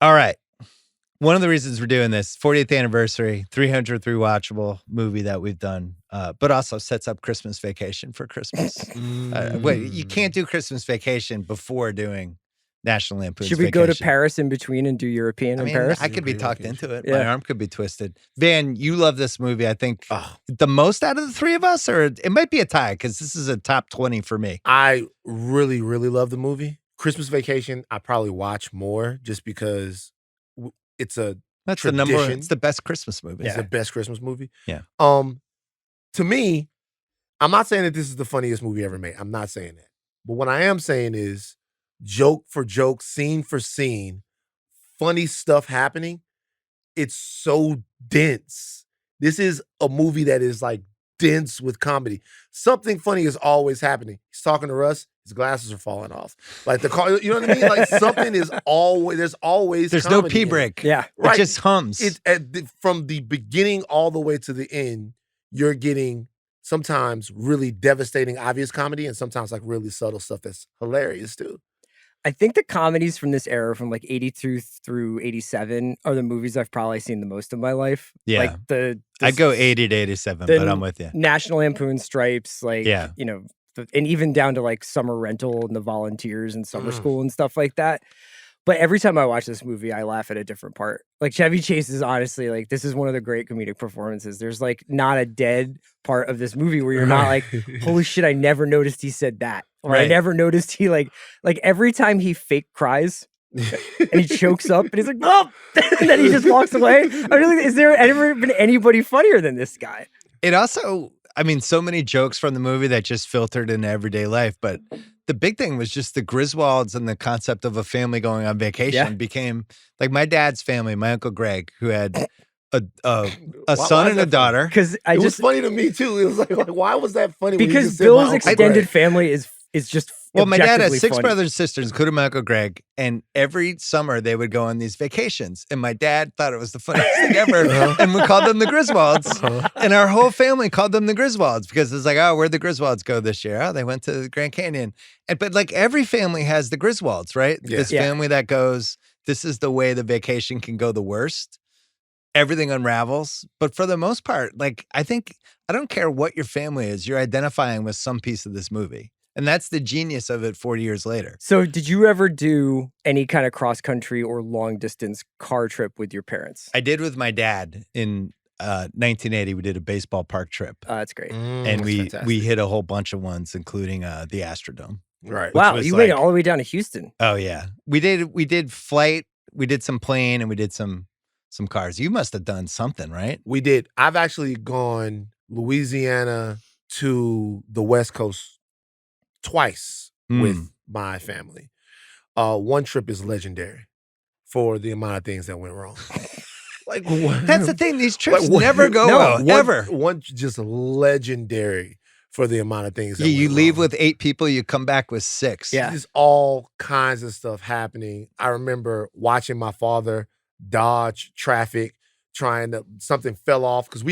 All right. One of the reasons we're doing this, 40th anniversary, 300th rewatchable movie that we've done, but also sets up Christmas Vacation for Christmas. Wait, you can't do Christmas Vacation before doing National Lampoon's Should we Vacation. go to Paris in between and do European in Paris? I could be talked into it. Yeah. My arm could be twisted. Van, you love this movie, I think, the most out of the three of us, or it might be a tie because this is a top 20 for me. I really, really love the movie. Christmas Vacation, I probably watch more just because it's a That's tradition. the number. It's the best Christmas movie. It's the best Christmas movie. Yeah. To me, I'm not saying that this is the funniest movie ever made. I'm not saying that. But what I am saying is joke for joke, scene for scene, funny stuff happening. It's so dense. This is a movie that is like dense with comedy. Something funny is always happening. He's talking to Russ. His glasses are falling off. Like the car, you know what I mean? Like something is always, there's no pee break. Yeah. Right. It just hums. It's from the beginning all the way to the end, you're getting sometimes really devastating, obvious comedy and sometimes like really subtle stuff that's hilarious too. I think the comedies from this era, from like 82 through 87, are the movies I've probably seen the most in my life. Yeah. Like I'd go 80 to 87, but I'm with you. National Lampoon Stripes, like, Yeah. you know, and even down to like Summer Rental and The Volunteers and Summer School and stuff like that. But every time I watch this movie, I laugh at a different part. Like Chevy Chase is honestly like, this is one of the great comedic performances. There's like not a dead part of this movie where you're not like, holy shit, I never noticed he said that. Or I never noticed he like every time he fake cries and he chokes up and he's like, oh, and then he just walks away. I mean, is there ever been anybody funnier than this guy? It also, I mean, so many jokes from the movie that just filtered into everyday life, but the big thing was just the Griswolds and the concept of a family going on vacation became like my dad's family, my Uncle Greg, who had a son and a daughter. Because it was funny to me too. It was like why was that funny? Because Bill's extended family is just my dad has 6 funny. brothers and sisters, including my Uncle Greg, and every summer they would go on these vacations. And my dad thought it was the funniest thing ever, and we called them the Griswolds. And our whole family called them the Griswolds because it's like, oh, where'd the Griswolds go this year? Oh, they went to the Grand Canyon. But like every family has the Griswolds, right? Yeah. This family that goes, this is the way the vacation can go the worst. Everything unravels. But for the most part, like I don't care what your family is, you're identifying with some piece of this movie. And that's the genius of it 40 years later. So did you ever do any kind of cross-country or long-distance car trip with your parents? I did with my dad in 1980. We did a baseball park trip. That's great. And we hit a whole bunch of ones, including the Astrodome. Right. Wow, you made it all the way down to Houston. Oh, yeah. We did flight, we did some plane, and we did some cars. You must have done something, right? We did. I've actually gone Louisiana to the West Coast twice with my family. One trip is legendary for the amount of things that went wrong. Like that's the thing. These trips never go well, ever. One just legendary for the amount of things that you went leave wrong. with 8 people, you come back with 6. Yeah. Just all kinds of stuff happening. I remember watching my father dodge traffic, something fell off. Because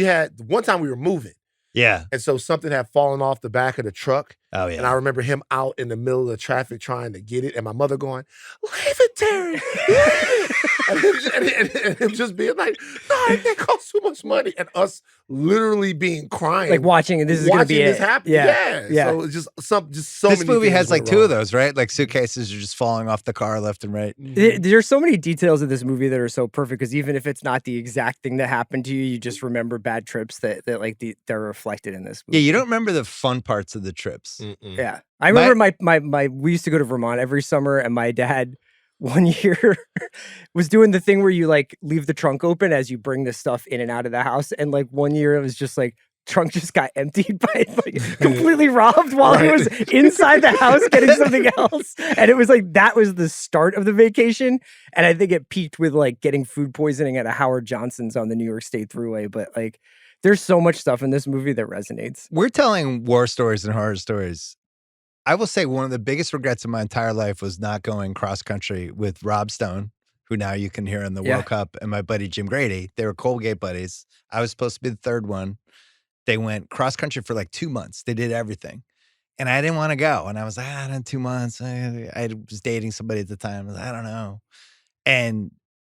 one time we were moving. Yeah. And so something had fallen off the back of the truck. Oh, yeah. And I remember him out in the middle of the traffic trying to get it. And my mother going, leave it, Terry. Leave it. and him just being like, no, that costs too much money. And us literally being crying. Like watching, and this is going to be this it. happen. Yeah. So it's just so this many movie things has like went 2 wrong. of those, right? Like suitcases are just falling off the car left and right. There's so many details of this movie that are so perfect because even if it's not the exact thing that happened to you, you just remember bad trips that they're reflected in this movie. Yeah, you don't remember the fun parts of the trips. Yeah. I remember we used to go to Vermont every summer, and my dad one year was doing the thing where you like leave the trunk open as you bring the stuff in and out of the house. And like one year it was just like trunk just got emptied by like completely robbed while he was inside the house getting something else. And it was like, that was the start of the vacation. And I think it peaked with like getting food poisoning at a Howard Johnson's on the New York State Thruway. But like, there's so much stuff in this movie that resonates. We're telling war stories and horror stories. I will say one of the biggest regrets of my entire life was not going cross country with Rob Stone, who now you can hear in the World Cup, and my buddy Jim Grady. They were Colgate buddies. I was supposed to be the third one. They went cross country for like 2 months. They did everything. And I didn't want to go. And I was like, in 2 months. I was dating somebody at the time. I was like, I don't know. And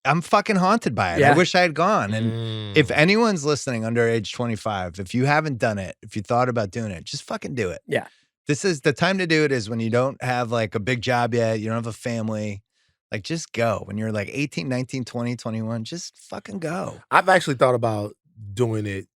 I'm fucking haunted by it. Yeah. I wish I had gone. And if anyone's listening under age 25, if you haven't done it, if you thought about doing it, just fucking do it. Yeah. This is the time to do it is when you don't have like a big job yet. You don't have a family. Like, just go. When you're like 18, 19, 20, 21, just fucking go. I've actually thought about doing it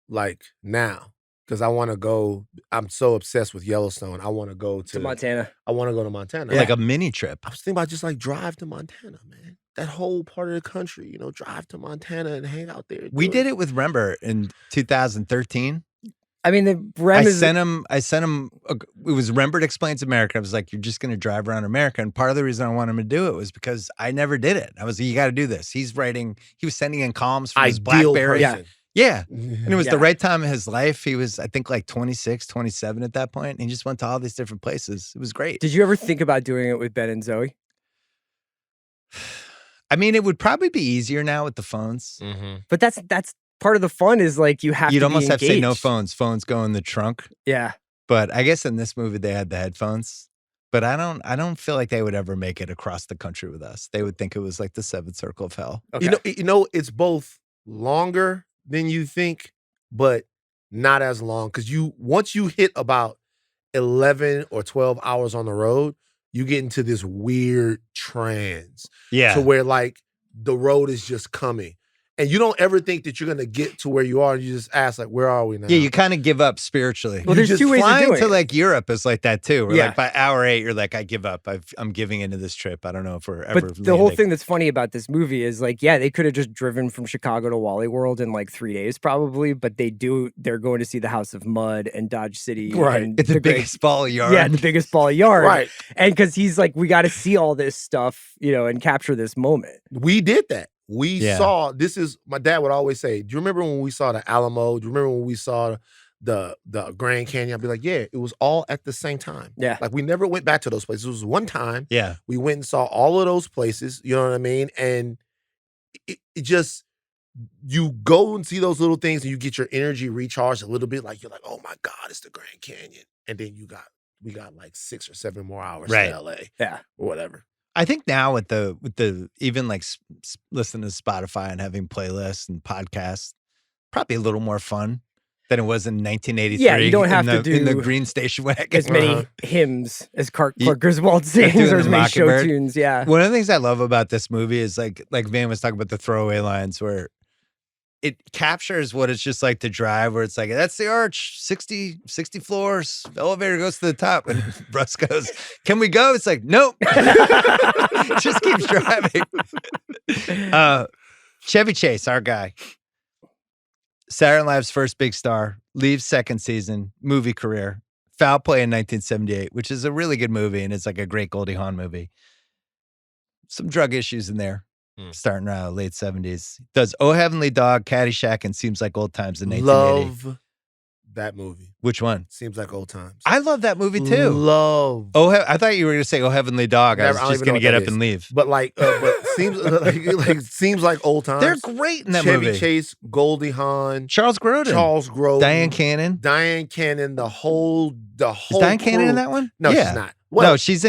like now because I want to go. I'm so obsessed with Yellowstone. I want to go to Montana. I want to go to Montana. Like a mini trip. I was thinking about just like drive to Montana, man. That whole part of the country, you know, drive to Montana and hang out there. We did it with Rembert in 2013. I mean, the Rem I sent him. It was Rembert Explains America. I was like, you're just going to drive around America. And part of the reason I wanted him to do it was because I never did it. I was like, you got to do this. He was sending in columns from his BlackBerry. Yeah. And it was the right time of his life. He was, I think, like 26, 27 at that point. And he just went to all these different places. It was great. Did you ever think about doing it with Ben and Zoe? I mean, it would probably be easier now with the phones. But that's part of the fun is like you have You'd to almost be have to say no engaged. phones. Phones go in the trunk. Yeah. But I guess in this movie they had the headphones. But I don't feel like they would ever make it across the country with us. They would think it was like the seventh circle of hell. Okay. You know, it's both longer than you think, but not as long. Because once you hit about 11 or 12 hours on the road, you get into this weird trance. Yeah. To where like the road is just coming. And you don't ever think that you're going to get to where you are. And you just ask, like, where are we now? Yeah, you kind of give up spiritually. Well, there's two ways of flying doing to it. like Europe is like that too. Where Yeah. like by hour 8, you're like, I give up. I'm giving into this trip. I don't know if we're ever. But the whole thing that's funny about this movie is like, yeah, they could have just driven from Chicago to Wally World in like 3 days probably, but they're going to see the House of Mud and Dodge City. Right. And It's the biggest ball of yarn. Yeah, the biggest ball of yarn. Right. And because he's like, we got to see all this stuff, you know, and capture this moment. We did that. We Yeah. saw, my dad would always say, do you remember when we saw the Alamo? Do you remember when we saw the Grand Canyon? I'd be like, yeah, it was all at the same time. Yeah. Like we never went back to those places. It was one time. Yeah. We went and saw all of those places. You know what I mean? And it just, you go and see those little things and you get your energy recharged a little bit. Like you're like, oh my God, it's the Grand Canyon. And then we got like 6 or 7 more hours to LA. Yeah. Or whatever. I think now with the even like listening to Spotify and having playlists and podcasts, probably a little more fun than it was in 1983. Yeah, you don't have to in the do green station wagon. as many hymns as Clark Griswold doing sings or the as many show Mockingbird. tunes. Yeah. One of the things I love about this movie is like Van was talking about the throwaway lines where it captures what it's just like to drive, where it's like, that's the arch, 60 floors, elevator goes to the top. And Russ goes, can we go? It's like, nope. Just keeps driving. Chevy Chase, our guy. Saturday Night Live's first big star, leaves second season, movie career. Foul Play in 1978, which is a really good movie, and it's like a great Goldie Hawn movie. Some drug issues in there. Starting around late 70s. Does Oh Heavenly Dog, Caddyshack, and Seems Like Old Times in 1980. Love that movie. Which one? Seems Like Old Times. I love that movie too. Love. I thought you were going to say Oh Heavenly Dog. I Never- I was don't just even going know to get what up that and leave. But seems like Old Times. They're great in that Chevy movie. Chase, Goldie Hawn, Charles Grodin. Diane Cannon. the whole Is Diane Cannon crew. in that one? No, Yeah. she's not. Well, no, she's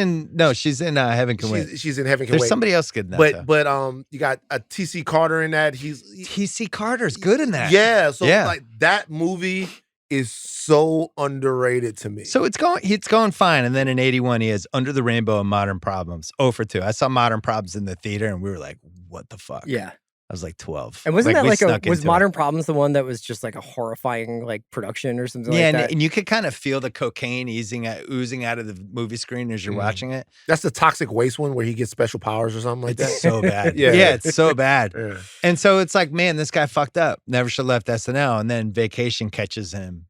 in Heaven Can Wait. she's in Heaven Can There's Wait. somebody else good in that. But you got a T.C. Carter in that. T.C. Carter's good in that. Yeah, so Yeah. like that movie is so underrated to me. So it's going fine. And then in 81, he has Under the Rainbow and Modern Problems. 0 for 2. I saw Modern Problems in the theater and we were like, what the fuck? Yeah. I was like 12. And wasn't we that snuck like was into Modern Problems the one that was just like a horrifying like production or something yeah, like that? and you could kind of feel the cocaine oozing out of the movie screen as you're watching it. That's the Toxic Waste one where he gets special powers or something like It's that. so bad. Yeah. yeah, it's so bad. Yeah. And so it's like, man, this guy fucked up. Never should have left SNL. And then Vacation catches him.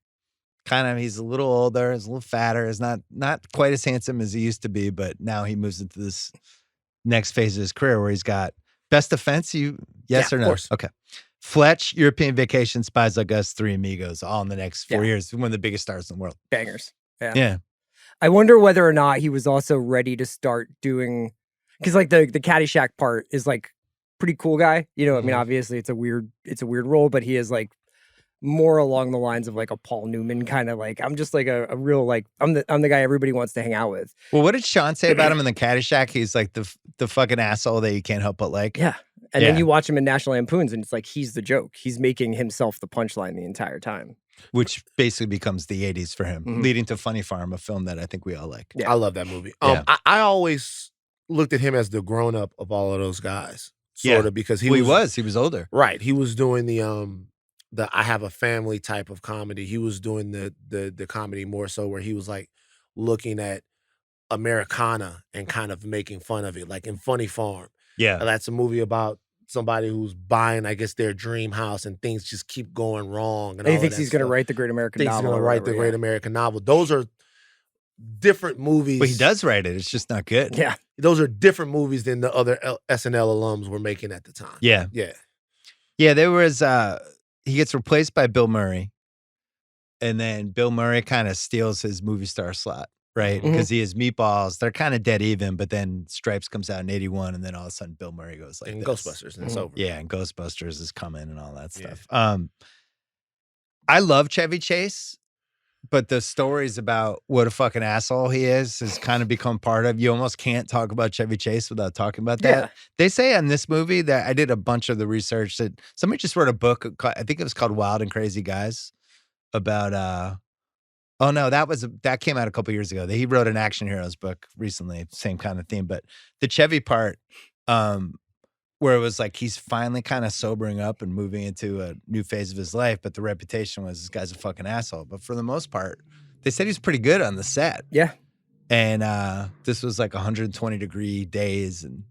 Kind of, he's a little older, he's a little fatter, he's not quite as handsome as he used to be, but now he moves into this next phase of his career where he's got Best Defense. Yes or no? Of course. Okay. Fletch, European Vacation, Spies Like Us, Three Amigos, all in the next 4 years. One of the biggest stars in the world. Bangers. Yeah. Yeah. I wonder whether or not he was also ready to start doing, because like the Caddyshack part is like pretty cool guy. You know, I mean, obviously it's a weird role, but he is like more along the lines of like a Paul Newman kind of like, I'm just like a real like, I'm the guy everybody wants to hang out with. Well, what did Sean say about him in the Caddyshack? He's like the fucking asshole that you can't help but like. Yeah. And then you watch him in National Lampoons, and it's like he's the joke. He's making himself the punchline the entire time. Which basically becoms the 80s for him, leading to Funny Farm, a film that I think we all like. Yeah. I love that movie. I always looked at him as the grown-up of all of those guys, sort of, because he was older. Right. He was doing the I Have a Family type of comedy. He was doing the comedy more so where he was like looking at Americana and kind of making fun of it, like in Funny Farm. Yeah. That's a movie about somebody who's buying, I guess, their dream house and things just keep going wrong. And he thinks he's going to write the Great American Novel. He's going to write the Great American Novel. Those are different movies. But he does write it. It's just not good. Yeah. Those are different movies than the other SNL alums were making at the time. Yeah. Yeah. Yeah, there was, he gets replaced by Bill Murray. And then Bill Murray kind of steals his movie star slot. Right, because he has Meatballs. They're kind of dead even, but then Stripes comes out in 81, and then all of a sudden Bill Murray goes like and this. Ghostbusters, and it's over. Yeah, and Ghostbusters is coming and all that stuff. I love Chevy Chase, but the stories about what a fucking asshole he is has kind of become part of. You almost can't talk about Chevy Chase without talking about that. Yeah. They say on this movie that I did a bunch of the research that somebody just wrote a book. I think it was called Wild and Crazy Guys about. Oh no, that came out a couple years ago. He wrote an Action Heroes book recently, same kind of theme. But the Chevy part, where it was like he's finally kind of sobering up and moving into a new phase of his life, but the reputation was this guy's a fucking asshole. But for the most part, they said he's pretty good on the set. Yeah. And this was like 120-degree days, and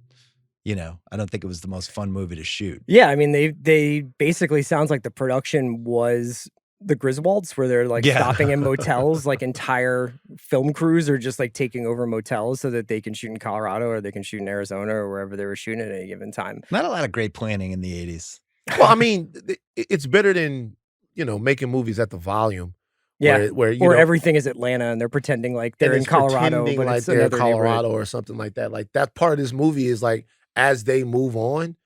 I don't think it was the most fun movie to shoot. Yeah, I mean, they basically sounds like the production was the Griswolds, where they're like stopping in motels, like entire film crews are just like taking over motels so that they can shoot in Colorado or they can shoot in Arizona or wherever they were shooting at any given time. Not a lot of great planning in the 80s. Well, I mean, it's better than, making movies at the volume. Yeah, where everything is Atlanta and they're pretending like they're in Colorado, but like it's they're in another Colorado or something like that. Like that part of this movie is like, as they move on,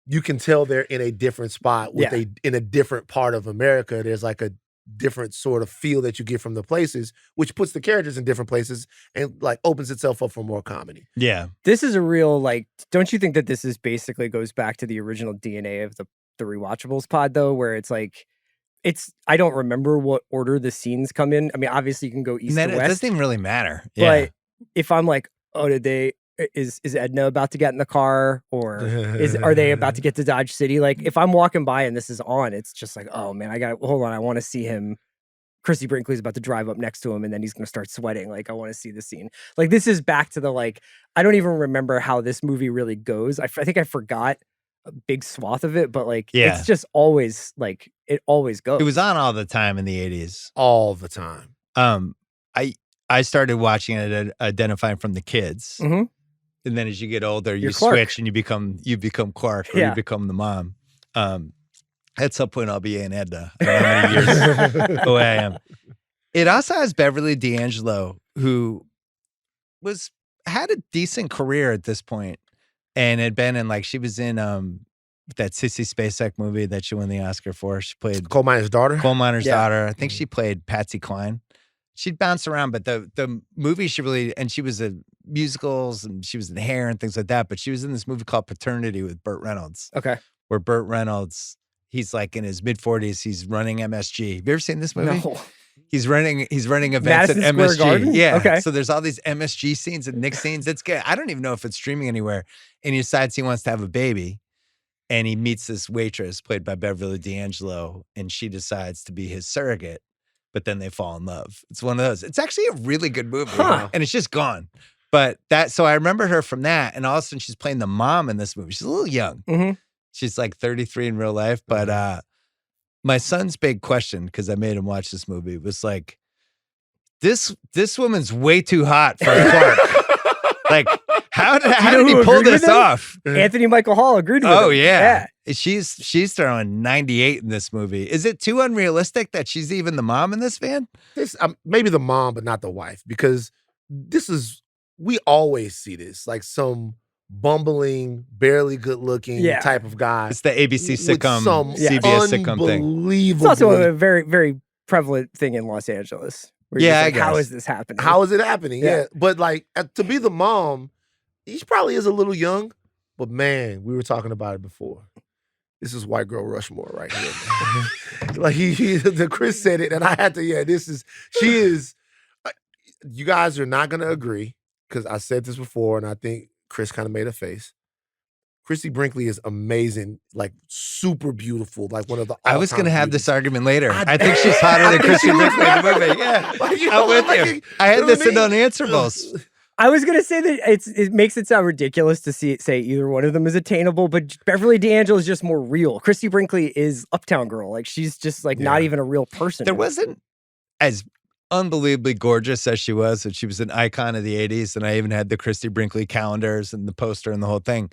you can tell they're in a different spot in a different part of America. There's like a different sort of feel that you get from the places, which puts the characters in different places and like opens itself up for more comedy. Yeah. This is a real, like, don't you think that this is basically goes back to the original DNA of the Rewatchables pod though, where it's like, I don't remember what order the scenes come in. I mean, obviously you can go east to west. It doesn't even really matter. Yeah. But if I'm like, oh, is Edna about to get in the car, or are they about to get to Dodge City? Like if I'm walking by and this is on, it's just like, oh man, hold on. I want to see him. Chrissy Brinkley's about to drive up next to him and then he's going to start sweating. Like, I want to see the scene. Like this is back to the, like, I don't even remember how this movie really goes. I think I forgot a big swath of it, but like, it's just always like, it always goes. It was on all the time in the 80s. All the time. I started watching it identifying from the kids. Mm-hmm. And then as you get older, you Clark. switch and you become Clark, or you become the mom. At some point, I'll be Aunt Edna. I don't know how many years away I am. It also has Beverly D'Angelo, who had a decent career at this point, and had been in, like, she was in that Sissy Spacek movie that she won the Oscar for. She played Coal Miner's Daughter. Daughter. I think she played Patsy Cline. She'd bounce around, but the movie she was in musicals and she was in Hair and things like that. But she was in this movie called Paternity with Burt Reynolds. Okay. Where Burt Reynolds, he's like in his mid-40s, he's running MSG. Have you ever seen this movie? No. He's running events Madison at Square MSG. Garden? Yeah. Okay. So there's all these MSG scenes and Nick scenes. It's good. I don't even know if it's streaming anywhere. And he decides he wants to have a baby. And he meets this waitress played by Beverly D'Angelo, and she decides to be his surrogate. But then they fall in love. It's one of those. It's actually a really good movie, and it's just gone. But so I remember her from that, and all of a sudden she's playing the mom in this movie. She's a little young. Mm-hmm. She's like 33 in real life. But my son's big question, because I made him watch this movie, was like, this woman's way too hot for Clark. Like, how did he pull this off? Anthony Michael Hall agreed with him. Oh yeah. She's throwing 98 in this movie. Is it too unrealistic that she's even the mom in this, van? This maybe the mom, but not the wife, because we always see this, like some bumbling, barely good looking type of guy. It's the ABC sitcom, CBS sitcom thing. Unbelievable. It's also a very, very prevalent thing in Los Angeles. Yeah, like, how is this happening? How is it happening? Yeah. But like to be the mom, he probably is a little young, But man, we were talking about it before. This is white girl Rushmore right here, man. Like the Chris said it, and I had to. Yeah, she is. You guys are not gonna agree because I said this before, and I think Chris kind of made a face. Christy Brinkley is amazing, like super beautiful, like one of the. I was going to have this argument later. I think she's hotter than Christy Brinkley in the movie. Yeah, I'm with you. I had this in Unanswerables. I was gonna say that it makes it sound ridiculous to say either one of them is attainable, but Beverly D'Angelo is just more real. Christy Brinkley is Uptown Girl, like she's just like not even a real person. There wasn't as unbelievably gorgeous as she was, and she was an icon of the '80s. And I even had the Christy Brinkley calendars and the poster and the whole thing.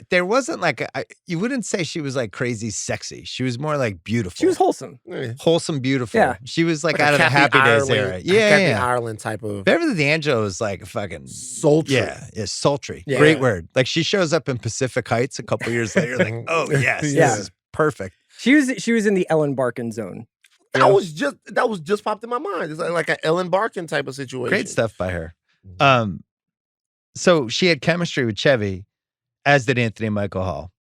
There wasn't like you wouldn't say she was like crazy sexy. She was more like beautiful. She was wholesome. Wholesome, beautiful. Yeah. She was like out of the Happy Days era. Kathy Ireland type of. Beverly D'Angelo is like fucking sultry. Yeah, sultry. Yeah. Great word. Like she shows up in Pacific Heights a couple years later, like, oh yes, this is perfect. She was in the Ellen Barkin zone. That was just popped in my mind. It's like an Ellen Barkin type of situation. Great stuff by her. So she had chemistry with Chevy, as did Anthony Michael Hall.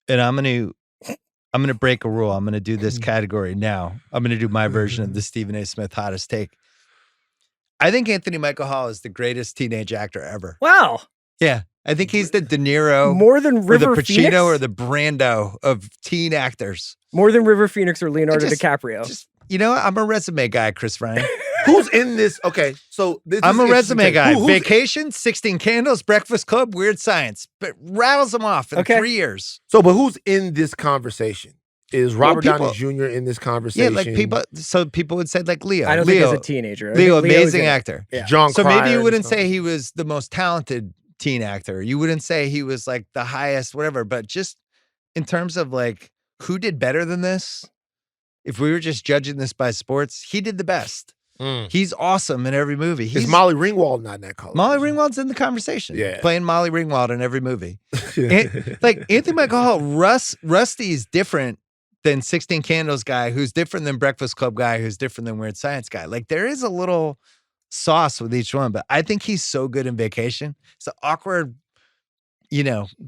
And I'm gonna break a rule. I'm gonna do this category now. I'm gonna do my version of the Stephen A. Smith hottest take. I think Anthony Michael Hall is the greatest teenage actor ever. Wow. Yeah. I think he's the De Niro more than River or the Pacino Phoenix? or the Brando of teen actors. More than River Phoenix or Leonardo DiCaprio. You know, I'm a resume guy, Chris Ryan. Who's in this? Okay, so I'm a resume guy. Vacation, 16 Candles, Breakfast Club, Weird Science. But rattles them off in 3 years. So, but who's in this conversation? Is Robert Downey Jr. in this conversation? Yeah, like people would say like Leo. I don't think he's a teenager. Leo, amazing actor. Yeah. John so Cryer maybe you wouldn't say he was the most talented teen actor. You wouldn't say he was like the highest, whatever. But just in terms of like who did better than this, if we were just judging this by sports, he did the best. He's awesome in every movie. Is Molly Ringwald not in that color? Molly Ringwald's in the conversation. Yeah. Playing Molly Ringwald in every movie. Like Anthony Michael Hall, Rusty is different than 16 Candles guy, who's different than Breakfast Club guy, who's different than Weird Science guy. Like there is a little sauce with each one, but I think he's so good in Vacation. It's an awkward,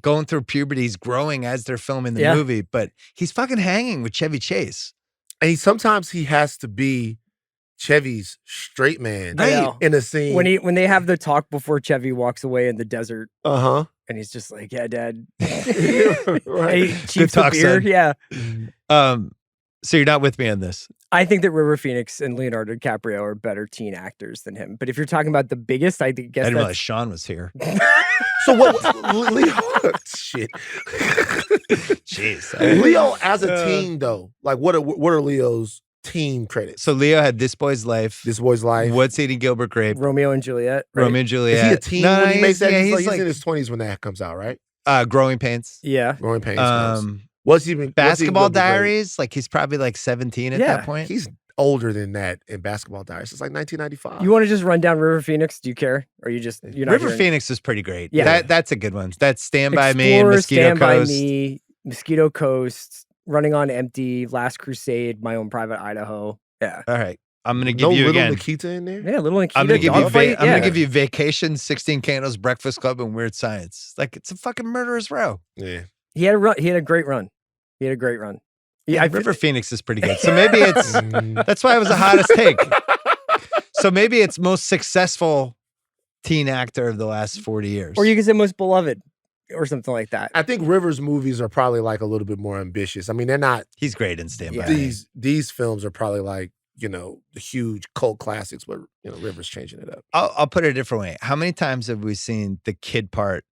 going through puberty. He's growing as they're filming the movie, but he's fucking hanging with Chevy Chase. And sometimes he has to be Chevy's straight man in a scene. When they have the talk before Chevy walks away in the desert. Uh-huh. And he's just like, yeah, Dad. Right. He cheats the beer. Yeah. So you're not with me on this? I think that River Phoenix and Leonardo DiCaprio are better teen actors than him. But if you're talking about the biggest, I guess I didn't realize Sean was here. So what? Leo, shit. Jeez. Leo as a teen though, like what are Leo's teen credits? So Leo had This Boy's Life. This Boy's Life. What's Eating Gilbert Grape? Romeo and Juliet. Right? Romeo and Juliet. Is he a teen when he makes that? Yeah, he's in his 20s when that comes out, right? Growing Pains. Yeah. Growing Pains. What's even Basketball Diaries? Like he's probably like 17 at that point. He's older than that in Basketball Diaries. It's like 1995. You want to just run down River Phoenix? Do you care? Or you're not River Phoenix is pretty great. Yeah. That's a good one. That's Stand By Me, Explorer, Mosquito Stand Coast. By Me, Mosquito Coast, Running on Empty, Last Crusade, My Own Private Idaho. Yeah. All right. I'm going to give you Little again. Nikita in there? Yeah, Little Nikita. I'm going to give you you Vacation, 16 Candles, Breakfast Club, and Weird Science. Like it's a fucking murderer's row. Yeah. He had a great run. Yeah, River Phoenix is pretty good. So maybe it's that's why it was the hottest take. So maybe it's most successful teen actor of the last 40 years. Or you could say most beloved or something like that. I think River's movies are probably like a little bit more ambitious. I mean, they're not. He's great in Stand By Me. These films are probably like, the huge cult classics, but River's changing it up. I'll put it a different way. How many times have we seen the kid part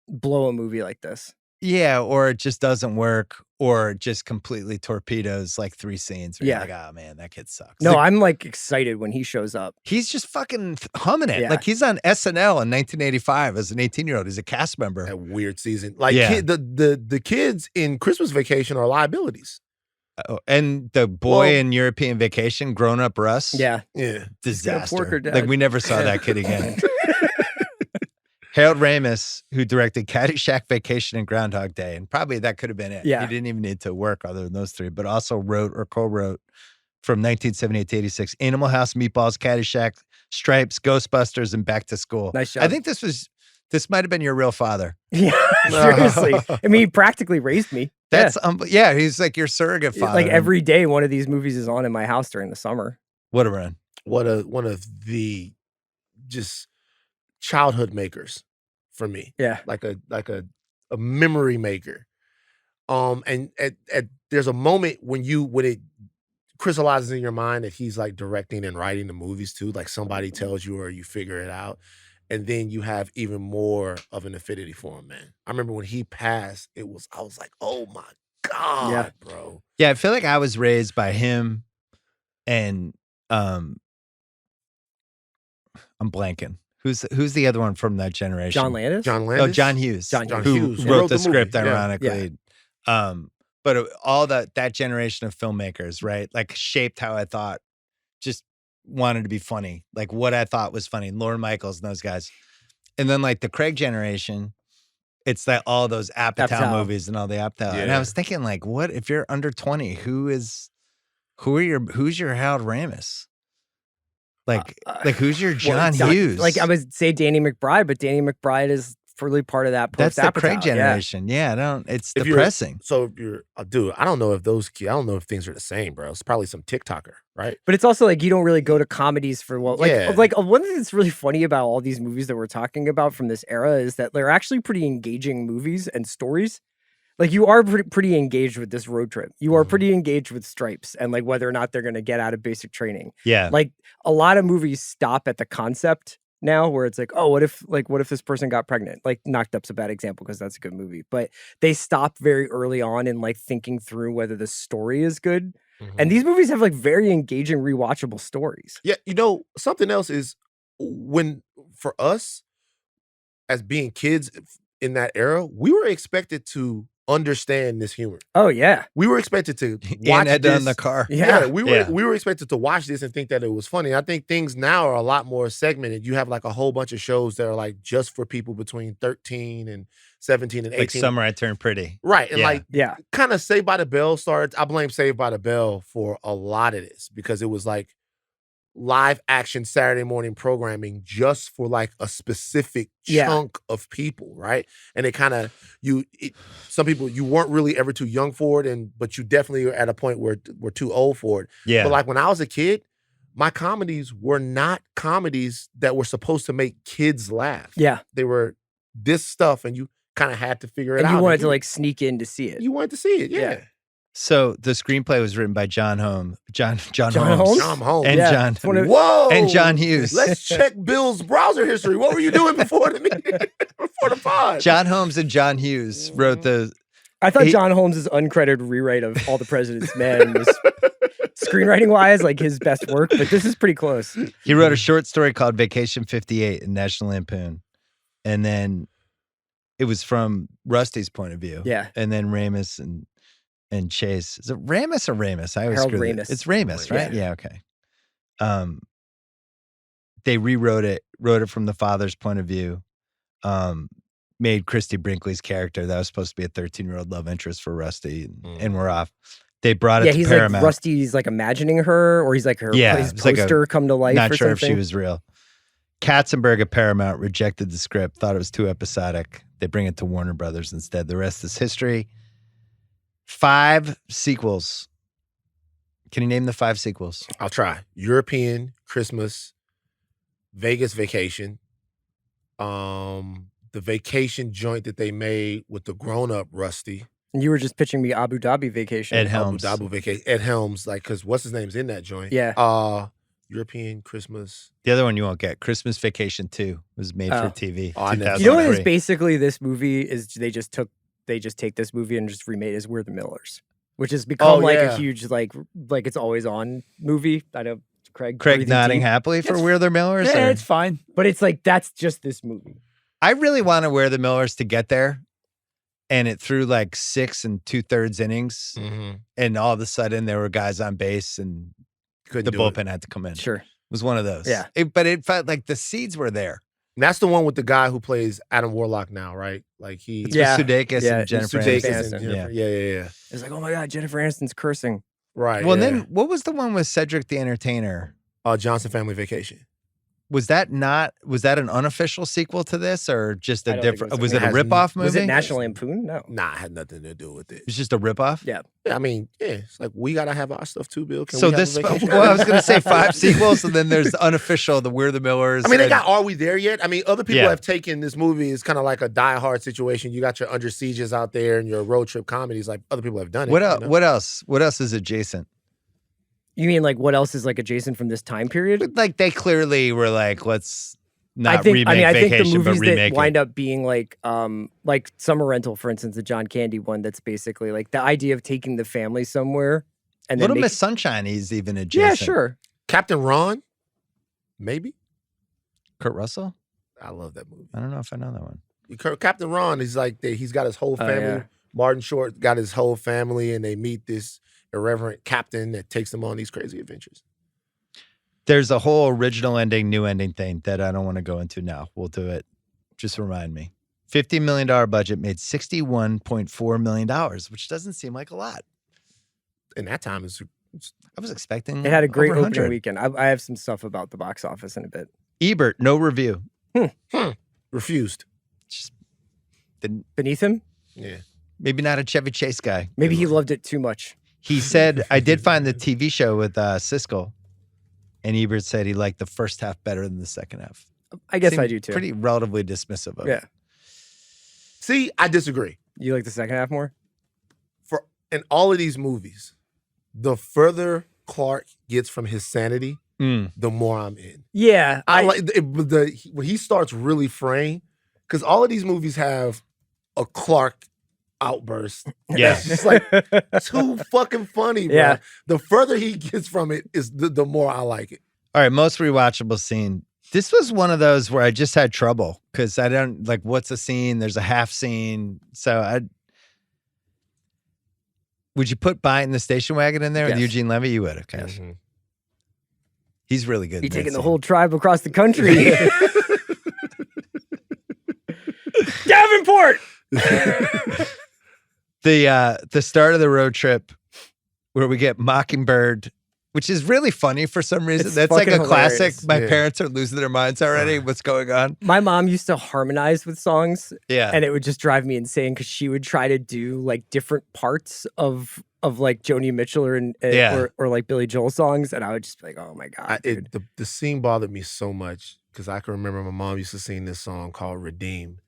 blow a movie like this? Yeah, or it just doesn't work, or just completely torpedoes like 3 scenes. Where you're like, oh man, that kid sucks. No, I'm like excited when he shows up. He's just fucking humming it. Yeah. Like he's on SNL in 1985 as an 18-year-old. He's a cast member. That weird season. Like the kids in Christmas Vacation are liabilities. And the boy in European Vacation, Grown Up Russ. Yeah. Disaster. Like we never saw that kid again. Harold Ramis, who directed Caddyshack, Vacation, and Groundhog Day, and probably that could have been it. Yeah. He didn't even need to work other than those 3, but also wrote or co-wrote from 1978 to 86, Animal House, Meatballs, Caddyshack, Stripes, Ghostbusters, and Back to School. Nice job. I think this was This might have been your real father. Yeah, seriously. I mean, he practically raised me. That's he's like your surrogate father. Like every day, one of these movies is on in my house during the summer. What a run! One of the just childhood makers for me. Yeah, like a memory maker. And there's a moment when it crystallizes in your mind that he's like directing and writing the movies too. Like somebody tells you or you figure it out. And then you have even more of an affinity for him, man. I remember when he passed, I was like, oh my God, bro. Yeah, I feel like I was raised by him and I'm blanking. Who's the other one from that generation? John Landis? Oh, John Hughes. John who Hughes. wrote the movie. script, Yeah. ironically. Yeah. But all that generation of filmmakers, right? Like shaped how I thought, just wanted to be funny. Like what I thought was funny. Lorne Michaels and those guys. And then like the Craig generation, it's like all those Apatow movies and all the Apatow. Yeah. And I was thinking like, what if you're under 20, who's your Harold Ramis? Like who's your John Hughes? Like I would say Danny McBride, but Danny McBride is fully part of that post. That's the Craig generation. Yeah, it's depressing. So you're, dude, I don't know if things are the same, bro. It's probably some TikToker, right? But it's also like you don't really go to comedies for one thing that's really funny about all these movies that we're talking about from this era is that they're actually pretty engaging movies and stories. Like you are pretty engaged with this road trip. You are pretty engaged with Stripes and like whether or not they're going to get out of basic training. Yeah. Like a lot of movies stop at the concept now where it's like, oh, what if this person got pregnant? Like Knocked Up's a bad example because that's a good movie, but they stop very early on in like thinking through whether the story is good. And these movies have like very engaging rewatchable stories. Yeah. Something else is when for us as being kids in that era, we were expected to understand this humor. Oh yeah, we were expected to watch this in the car. Yeah, we were expected to watch this and think that it was funny. I think things now are a lot more segmented. You have like a whole bunch of shows that are like just for people between 13 and 17 and 18. Like Summer I Turned Pretty. Right. And kind of Saved by the Bell started. I blame Saved by the Bell for a lot of this because it was like live action Saturday morning programming just for like a specific chunk of people, right? And it kind of some people you weren't really ever too young for it, but you definitely are at a point where we're too old for it. Yeah. But like when I was a kid, my comedies were not comedies that were supposed to make kids laugh. Yeah. They were this stuff, and you kind of had to figure it out. And you wanted to like sneak in to see it. You wanted to see it, yeah. So the screenplay was written by John Holmes. John Holmes. And and John Hughes. Let's check Bill's browser history. What were you doing before the meeting? Before the pod? John Holmes and John Hughes wrote the. I thought John Holmes' uncredited rewrite of All the President's Men was screenwriting wise like his best work, but this is pretty close. He wrote a short story called Vacation 58 in National Lampoon, and then it was from Rusty's point of view. Yeah, and then Ramis and Chase. Is it Ramis or Ramis? I always Harold screw Ramis. It's Ramis, right? Yeah, okay. They rewrote it, wrote it from the father's point of view, made Christy Brinkley's character, that was supposed to be a 13-year-old love interest for Rusty, and we're off. They brought it to Paramount. Like Rusty's like imagining her, or he's like her his poster come to life. Not or sure something. if she was real. Katzenberg at Paramount rejected the script, thought it was too episodic. They bring it to Warner Brothers instead. The rest is history. 5 sequels. Can you name the 5 sequels? I'll try. European Christmas, Vegas Vacation, the vacation joint that they made with the grown-up Rusty. And you were just pitching me Abu Dhabi Vacation. Ed Helms. Abu Dhabi Vacation. Ed Helms, like, because what's his name's in that joint? Yeah. European Christmas. The other one you won't get. Christmas Vacation 2 was made for TV. Oh, you know what is basically this movie is they just take this movie and just remade as We're the Millers, which has become a huge like it's always on movie. I know Craig nodding happily for We're the Millers. Yeah, it's fine, but it's like that's just this movie. I really want to We're the Millers to get there, and it threw like 6 2/3 innings, and all of a sudden there were guys on base and the bullpen had to come in. Sure, it was one of those. Yeah, but it felt like the seeds were there. And that's the one with the guy who plays Adam Warlock now, right? Like it's with Sudeikis and Jennifer Aniston. Yeah. It's like, oh my God, Jennifer Aniston's cursing. Right. Well, then what was the one with Cedric the Entertainer? Johnson Family Vacation. Was that an unofficial sequel to this, or just a different? Was it a has ripoff movie? Was it National Lampoon? No. Nah, it had nothing to do with it. It's just a ripoff. Yeah. I mean, it's like we gotta have our stuff too, Bill. Can So we have this, a vacation? well, I was going to say 5 sequels, and then there's the unofficial, the We're the Millers. I mean, they got Are We There Yet? I mean, other people Yeah. have taken this movie as kind of like a Die Hard situation. You got your Under Sieges out there and your road trip comedies. Like other people have done it. What you else? know? What else? What else is adjacent? You mean like what else is like adjacent from this time period? Like they clearly were like, let's not I think remake I think the Vacation, but movies that remake wind it. up being like Summer Rental, for instance, the John Candy one. That's basically like the idea of taking the family somewhere and then Little Miss Sunshine is even yeah, adjacent. sure. Captain Ron? Maybe? Kurt Russell? I love that movie. I don't know if I know that one. Captain Ron is like, he's got his whole family. yeah. Martin Short got his whole family, and they meet this irreverent captain that takes them on these crazy adventures. There's a whole original ending, new ending thing that I don't want to go into now. We'll do it. Just remind me. $50 million budget made $61.4 million, which doesn't seem like a lot. And that time is I was expecting It had a great over opening 100. weekend. I have some stuff about the box office in a bit. Ebert, no review. refused. Just didn't, Beneath him, Yeah. maybe not a Chevy Chase guy. maybe he loved it too much. He said, I did find the TV show with Siskel, and Ebert said he liked the first half better than the second half. I guess I Seemed do too. Pretty relatively dismissive of it. Yeah. See, I disagree. You like the second half more? In all of these movies, the further Clark gets from his sanity, the more I'm in. Yeah. I like when he starts really fraying, because all of these movies have a Clark outburst. Yeah. It's just like too fucking funny, bro. Yeah. The further he gets from it is the more I like it. All right, most rewatchable scene. This was one of those where I just had trouble because I don't like what's a scene. There's a half scene, so would you put Buying the Station Wagon in there with Yes. Eugene Levy? You would, okay. Mhm. He's really good. You in that taking the scene. whole tribe across the country. Davenport. The start of the road trip where we get Mockingbird, which is really funny for some reason. It's That's like a fucking classic. hilarious. My Yeah. parents are losing their minds already. What's going on? My mom used to harmonize with songs, Yeah. and it would just drive me insane because she would try to do like different parts of like Joni Mitchell Yeah. or like Billy Joel songs, and I would just be like, oh my god, dude. The scene bothered me so much because I can remember my mom used to sing this song called Redeem.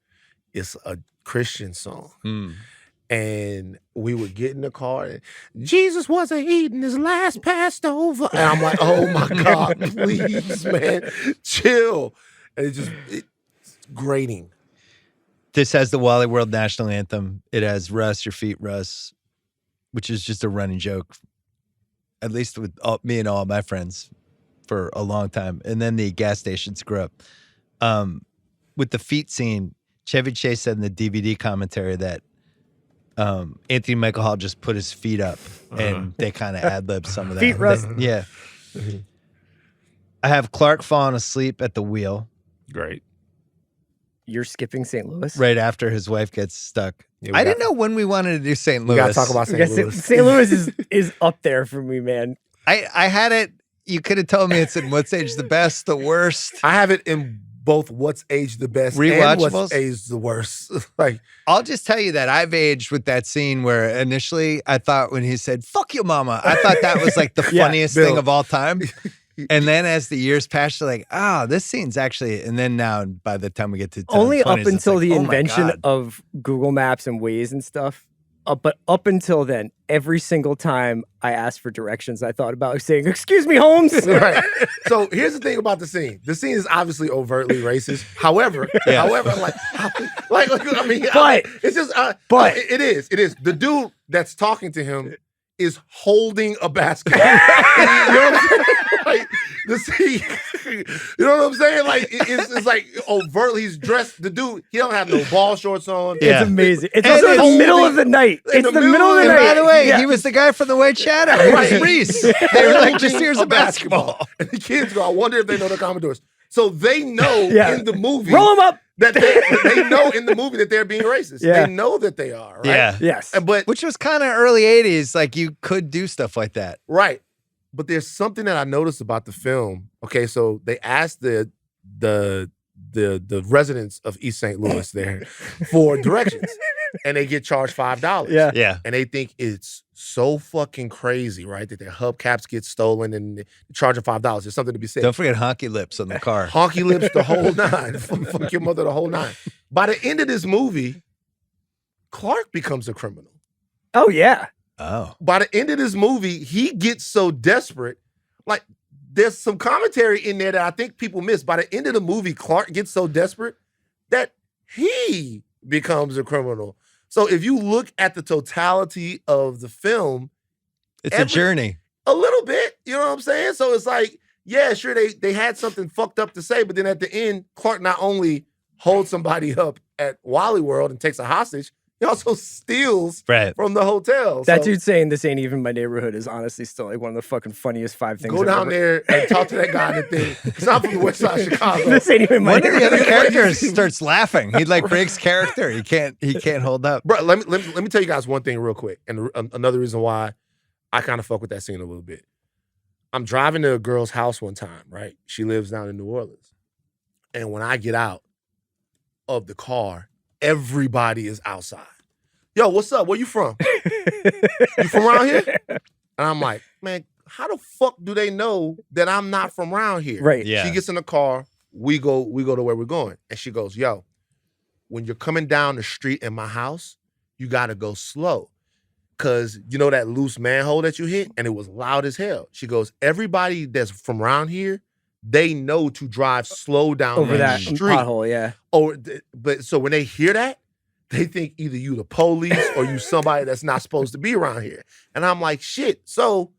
It's a Christian song. Mm. And we would get in the car and Jesus wasn't eating his last Passover. And I'm like, oh my God, please, man, chill. And it's grating. This has the Wally World National Anthem. It has Russ, Your Feet, Russ, which is just a running joke, at least with me and all my friends for a long time. And then the gas station screw up. With the feet scene, Chevy Chase said in the DVD commentary that Anthony Michael Hall just put his feet up and they kind of ad-libbed some of that. Feet rust. Yeah. I have Clark falling asleep at the wheel Great. You're skipping St. Louis. right after his wife gets stuck. Yeah, we I got- didn't know when we wanted to do St. We Louis. got to talk about I St. guess Louis. St. Louis is up there for me, man. I had it. You could have told me it's in What's Age the Best, the worst. I have it in both what's aged the best and Rewatchables? what's aged the worst. Like, I'll just tell you that I've aged with that scene where initially I thought when he said, fuck you, mama, I thought that was like the Yeah, funniest Bill. thing of all time. And then as the years passed, you're like, this scene's actually, and then now by the time we get to Only 20s, up it's until like, the oh my invention God. of Google Maps and Waze and stuff. But up until then, every single time I asked for directions, I thought about saying, "Excuse me, Holmes." right. So here's the thing about the scene. The scene is obviously overtly racist. However, Yeah. like I mean, But- it's just, but- it is. The dude that's talking to him is holding a basket. You know what I'm saying? Like the scene, you know what I'm saying? Like it's like overtly he's dressed. The dude, he don't have no ball shorts on. Yeah. It's amazing. It's And also it's the middle of the night. in It's the the middle middle of the of And the night. by the way, Yeah. he was the guy from the White Shadow. It was Right. Reese. They were like, just here's a basketball. And the kids go, I wonder if they know the Commodores. So they know Yeah. in the movie Roll them up. that they know in the movie that they're being racist. Yeah. They know that they are, right? Yeah. Yes. But Which was kind of early 80s. Like you could do stuff like that. right. But there's something that I noticed about the film. Okay, so they asked the the residents of East St. Louis there for directions, and they get charged $5. Yeah. And they think it's so fucking crazy, right? That their hubcaps get stolen and they charge them $5. There's something to be said. Don't forget honky lips on the car. Honky lips, the whole nine. Fuck your mother, the whole nine. By the end of this movie, Clark becomes a criminal. Oh, yeah. Oh. By the end of this movie, he gets so desperate. Like, there's some commentary in there that I think people miss. By the end of the movie, Clark gets so desperate that he becomes a criminal. So if you look at the totality of the film, it's a journey. A little bit, you know what I'm saying? So it's like, yeah, sure, they had something fucked up to say, but then at the end, Clark not only holds somebody up at Wally World and takes a hostage, he also steals from the hotel. That dude saying this ain't even my neighborhood is honestly still like one of the fucking funniest 5 things. Go down there and talk to that guy in the thing. It's not from the west side of Chicago. This ain't even my neighborhood. One of the other characters starts laughing. He like breaks character. He can't hold up. Bro, let me tell you guys one thing real quick. And another reason why I kind of fuck with that scene a little bit. I'm driving to a girl's house one time, right? She lives down in New Orleans. And when I get out of the car, everybody is outside. Yo, what's up? Where you from? You from around here? And I'm like, man, how the fuck do they know that I'm not from around here? Right. Yeah. She gets in the car, we go to where we're going. And she goes, yo, when you're coming down the street in my house, you gotta go slow. Cause you know that loose manhole that you hit? And it was loud as hell. She goes, everybody that's from around here, they know to drive slow down over that street. pothole, yeah. But so when they hear that, they think either you the police or you somebody that's not supposed to be around here. And I'm like, shit. So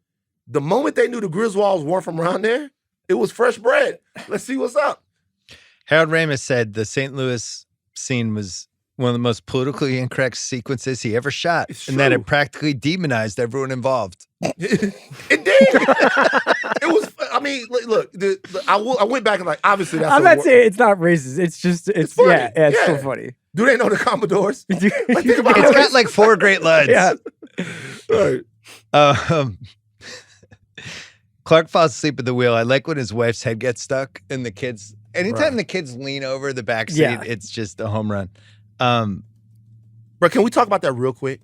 the moment they knew the Griswolds weren't from around there, it was fresh bread. Let's see what's up. Harold Ramis said the St. Louis scene was one of the most politically incorrect sequences he ever shot. And that it practically demonized everyone involved. It did. It was, I mean, look, I went back and like, obviously that's I'm not saying it's not racist. It's just, it's funny. Yeah, it's so funny. Do they know the Commodores? Like, it's got like 4 great lines. Yeah. Right. Clark falls asleep at the wheel. I like when his wife's head gets stuck and the kids, anytime the kids lean over the back seat, it's just a home run. Bro, can we talk about that real quick?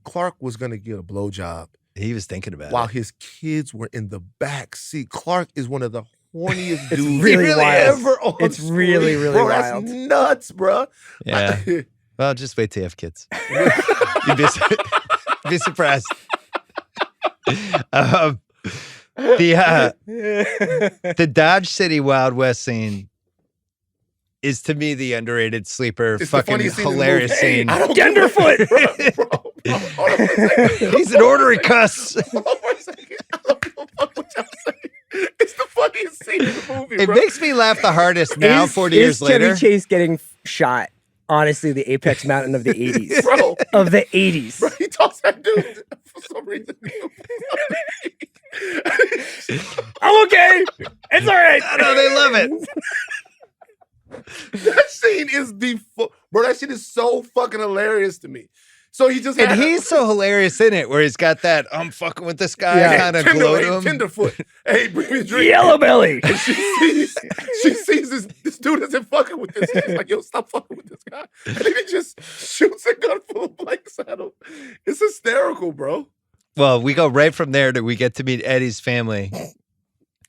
Clark was going to get a blowjob. He was thinking about while it. his kids were in the back seat. Clark is one of the horniest it's dudes really wild. ever on It's screen. really, really bro, wild. That's nuts, bro. Yeah. Well, just wait till you have kids. You'd be surprised. The Dodge City Wild West scene is to me the underrated sleeper, it's fucking hilarious scene. Genderfoot! He's an ornery cuss. Hold on for a second. I don't give a fuck what y'all say. It's the funniest scene in the movie, It bro. makes me laugh the hardest now, 40 years later. Chevy Chase getting shot, honestly, the apex mountain of the 80s. Bro. Of the 80s. Bro, he talks that dude for some reason. I'm okay. It's all right. I know, they love it. That scene is bro, that shit is so fucking hilarious to me. So he just And he's so hilarious in it, where he's got that I'm fucking with this guy kind of glow to him. Tenderfoot. Hey, bring me a drink. Yellow belly. And she sees this dude isn't fucking with this. She's like, yo, stop fucking with this guy. And then he just shoots a gun full of blanks at him. It's hysterical, bro. Well, we go right from there to we get to meet Eddie's family.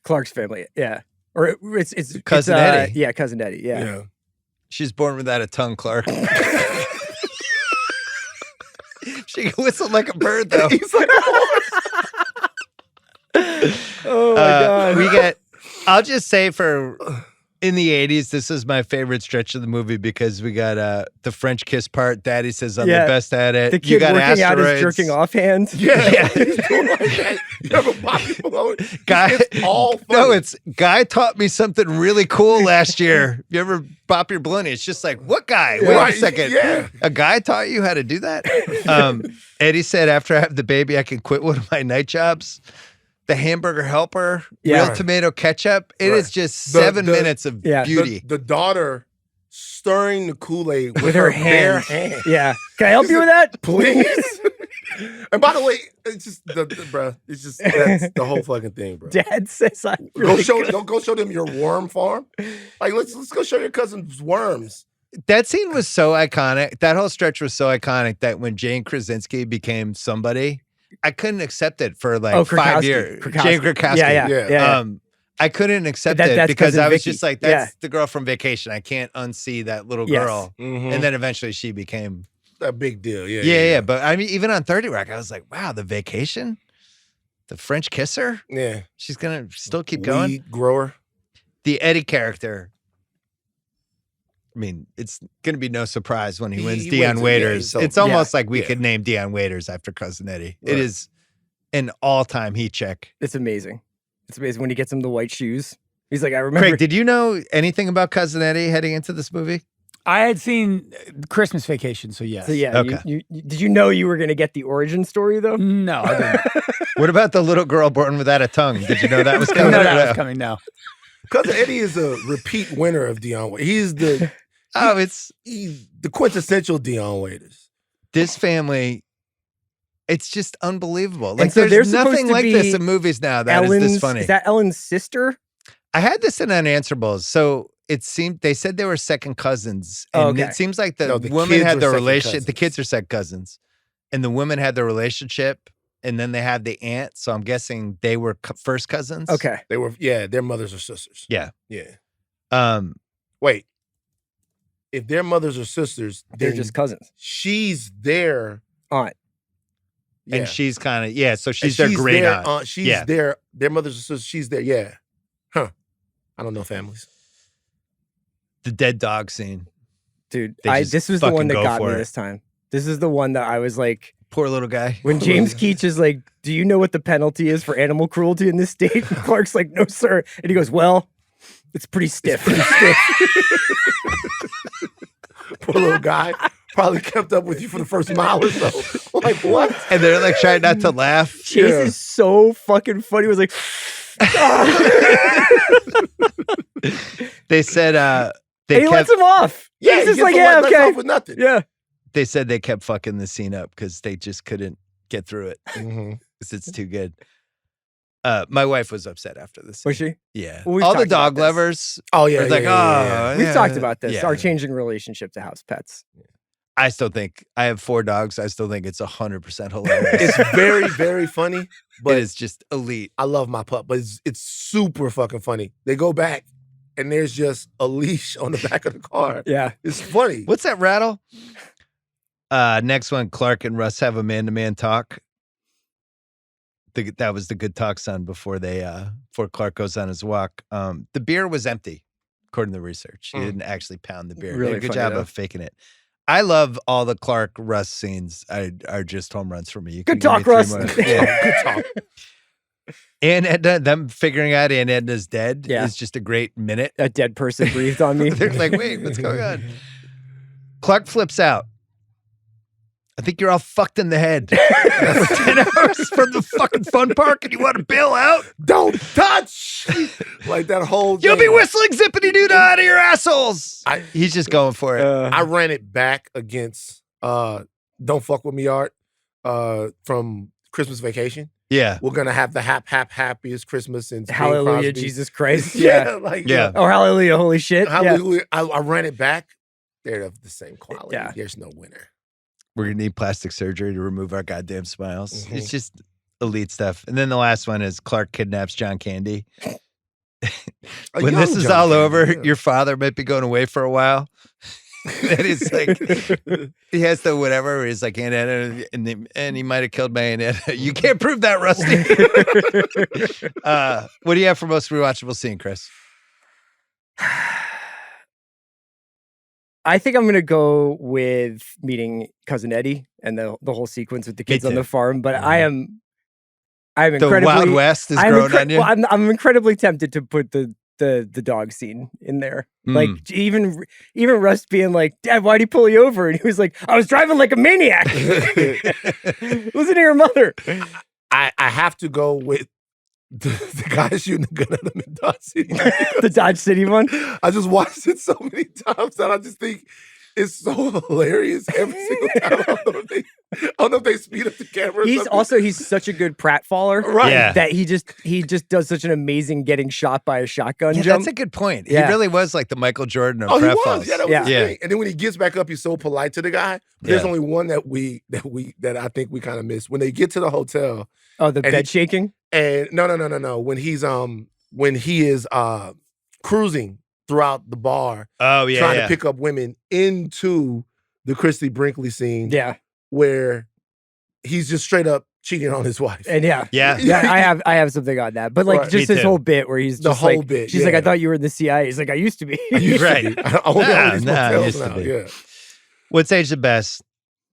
Clark's family, yeah. Or it's Cousin Eddie. Yeah, Cousin Eddie, yeah. She's born without a tongue, Clark. She can whistle like a bird, though. He's like a horse. Oh, my God. I'll just say in the 80s, this is my favorite stretch of the movie because we got the French kiss part. Daddy says I'm the best at it. The kid you got working asteroids. out his jerking off hand. Yeah. He's doing like that. You ever pop people on? Guy, it's all funny. No, it's Guy taught me something really cool last year. You ever pop your baloney? It's just like, what guy? Wait a second. Yeah. A guy taught you how to do that? Eddie said, after I have the baby, I can quit one of my night jobs. The hamburger helper, real tomato ketchup. It is just 7 minutes of beauty. The daughter stirring the Kool-Aid with her bare hand. Yeah. Can I help you with that? Please. And by the way, it's just bro. It's just that's the whole fucking thing, bro. Dad says I Go show them your worm farm. Like let's go show your cousins worms. That scene was so iconic. That whole stretch was so iconic that when Jane Krasinski became somebody, I couldn't accept it for like 5 years. Jane Krakowski. Yeah. I couldn't accept it because I was just like, that's the girl from Vacation. I can't unsee that little girl. Mm-hmm. And then eventually she became a big deal. Yeah. But I mean, even on 30 Rock, I was like, wow, the Vacation? The French kisser? Yeah. She's going to still keep going? Weed grower. The Eddie character. I mean, it's going to be no surprise when he wins Dion Waiters. It's almost like we could name Dion Waiters after Cousin Eddie. Right. It is an all-time heat check. It's amazing. It's amazing when he gets him the white shoes. He's like, I remember. Craig, did you know anything about Cousin Eddie heading into this movie? I had seen Christmas Vacation, so yes. So yeah, okay. Did you know you were going to get the origin story though? No, I didn't. What about the little girl born without a tongue? Did you know that was coming? No, that was coming. No. Cousin Eddie is a repeat winner of Dion Waiters. He's the he's the quintessential Dion Waiters. This family, it's just unbelievable. Like so there's nothing like this in movies now that is this funny. Is that Ellen's sister? I had this in Unanswerables. So it seemed they said they were second cousins, and it seems like the woman had the relationship. The kids are second cousins, and the women had the relationship, and then they had the aunt. So I'm guessing they were first cousins. Okay, they were. Yeah, their mothers are sisters. Yeah. Wait. If their mothers are sisters, they're just cousins. She's their aunt. Yeah. And she's kind of, so she's their great aunt. She's their mothers are sisters. She's there. Yeah. Huh. I don't know families. The dead dog scene. Dude, this was the one that got me this time. This is the one that I was like, poor little guy. When James Keach is like, do you know what the penalty is for animal cruelty in this state? And Clark's like, no, sir. And he goes, well, it's pretty stiff. Poor little guy. Probably kept up with you for the first mile or so. Like, what? And they're like trying not to laugh. Chase is so fucking funny. He was like, they said, he lets him off. Yeah, he's just like, yeah, okay. Off with nothing. Yeah. They said they kept fucking the scene up because they just couldn't get through it. Because it's too good. My wife was upset after this. Was she? Yeah. Well, all the dog lovers. Oh, yeah. Like, oh, we've talked about this. Our changing relationship to house pets. I still think I have 4 dogs. I still think it's 100% hilarious. It's very, very funny, but it's just elite. I love my pup, but it's super fucking funny. They go back and there's just a leash on the back of the car. Yeah. It's funny. What's that rattle? Next one, Clark and Russ have a man-to-man talk. That was the good talk, son, before Clark goes on his walk. The beer was empty, according to the research. He didn't actually pound the beer. Really good job of faking it. I love all the Clark Russ scenes. Are just home runs for me. Good talk, Russ. Good talk. And Edna, them figuring out Aunt Edna's dead is just a great minute. A dead person breathed on me. They're like, wait, what's going on? Clark flips out. I think you're all fucked in the head. 10 hours from the fucking fun park and you want to bail out? Don't touch! Like that whole You'll be whistling zippity-doo-dah out of your assholes! He's just going for it. I ran it back against Don't Fuck With Me Art from Christmas Vacation. Yeah. We're going to have the happiest Christmas since Hallelujah, Jesus Christ. Or Hallelujah, holy shit. Hallelujah. I ran it back. They're of the same quality. Yeah. There's no winner. We're going to need plastic surgery to remove our goddamn smiles. It's just elite stuff. And then the last one is Clark kidnaps John Candy. When this is all over, your father might be going away for a while. And it's like, he has the whatever, where he's like, Aunt Anna, and he might have killed my Aunt Anna. You can't prove that, Rusty. What do you have for most rewatchable scene, Chris? I think I'm going to go with meeting Cousin Eddie and the whole sequence with the kids on the farm. But I'm incredibly... The Wild West is growing on you? Well, I'm incredibly tempted to put the dog scene in there. Like, even Russ being like, Dad, why'd he pull you over? And he was like, I was driving like a maniac. Listen to your mother. I have to go with the guy shooting the gun at him in Dodge City. The Dodge City one? I just watched it so many times that I just think is so hilarious every single time. I don't know if they speed up the camera. He's such a good pratfaller, Right. Yeah. that he just does such an amazing getting shot by a shotgun Yeah, jump. that's a good point. Yeah. He really was like the Michael Jordan of Oh, he pratfalls. was. Yeah, that was Yeah. his Yeah. thing. And then when he gets back up, he's so polite to the guy. But there's Yeah. only one that I think we kind of missed. When they get to the hotel, Oh, the And bed shaking. and no. When he is cruising throughout the bar, Oh yeah, trying yeah. to pick up women into the Christy Brinkley scene, Yeah, where he's just straight up cheating on his wife. and yeah. Yeah. I have something on that, but like Right. just Me his too. whole bit where he's The just whole like, bit, she's like, yeah. I thought you were in the CIA. He's like, I used to be. I used to Right. be. I own all these Nah, I motels used to now. be. Yeah. What's age the best?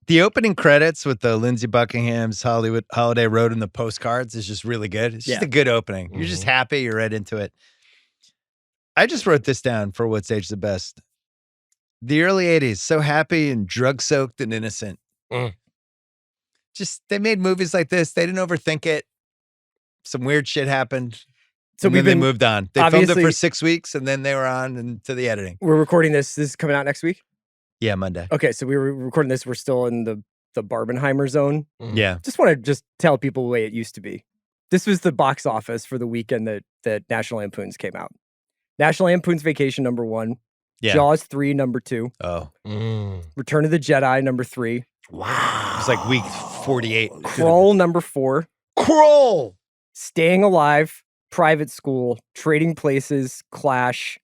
The opening credits with the Lindsey Buckingham's Holiday Road and the postcards is just really good. It's just Yeah. a good opening. You're just happy. You're right into it. I just wrote this down for what's age the best. The early 80s, so happy and drug-soaked and innocent. Mm. Just, they made movies like this. They didn't overthink it. Some weird shit happened. So And we've then been they moved on. They filmed it for obviously- 6 weeks and then they were on into the editing. We're recording this. This is coming out next week. Yeah, Monday. Okay, so we were recording this. We're still in the Barbenheimer zone. Yeah. Just want to tell people the way it used to be. This was the box office for the weekend that National Lampoons came out. National Lampoon's Vacation #1, Yeah. Jaws 3 #2, Oh, Return of the Jedi #3, Wow. it's like week 48. Crawl #4, Crawl. Staying Alive, Private School, Trading Places, Class,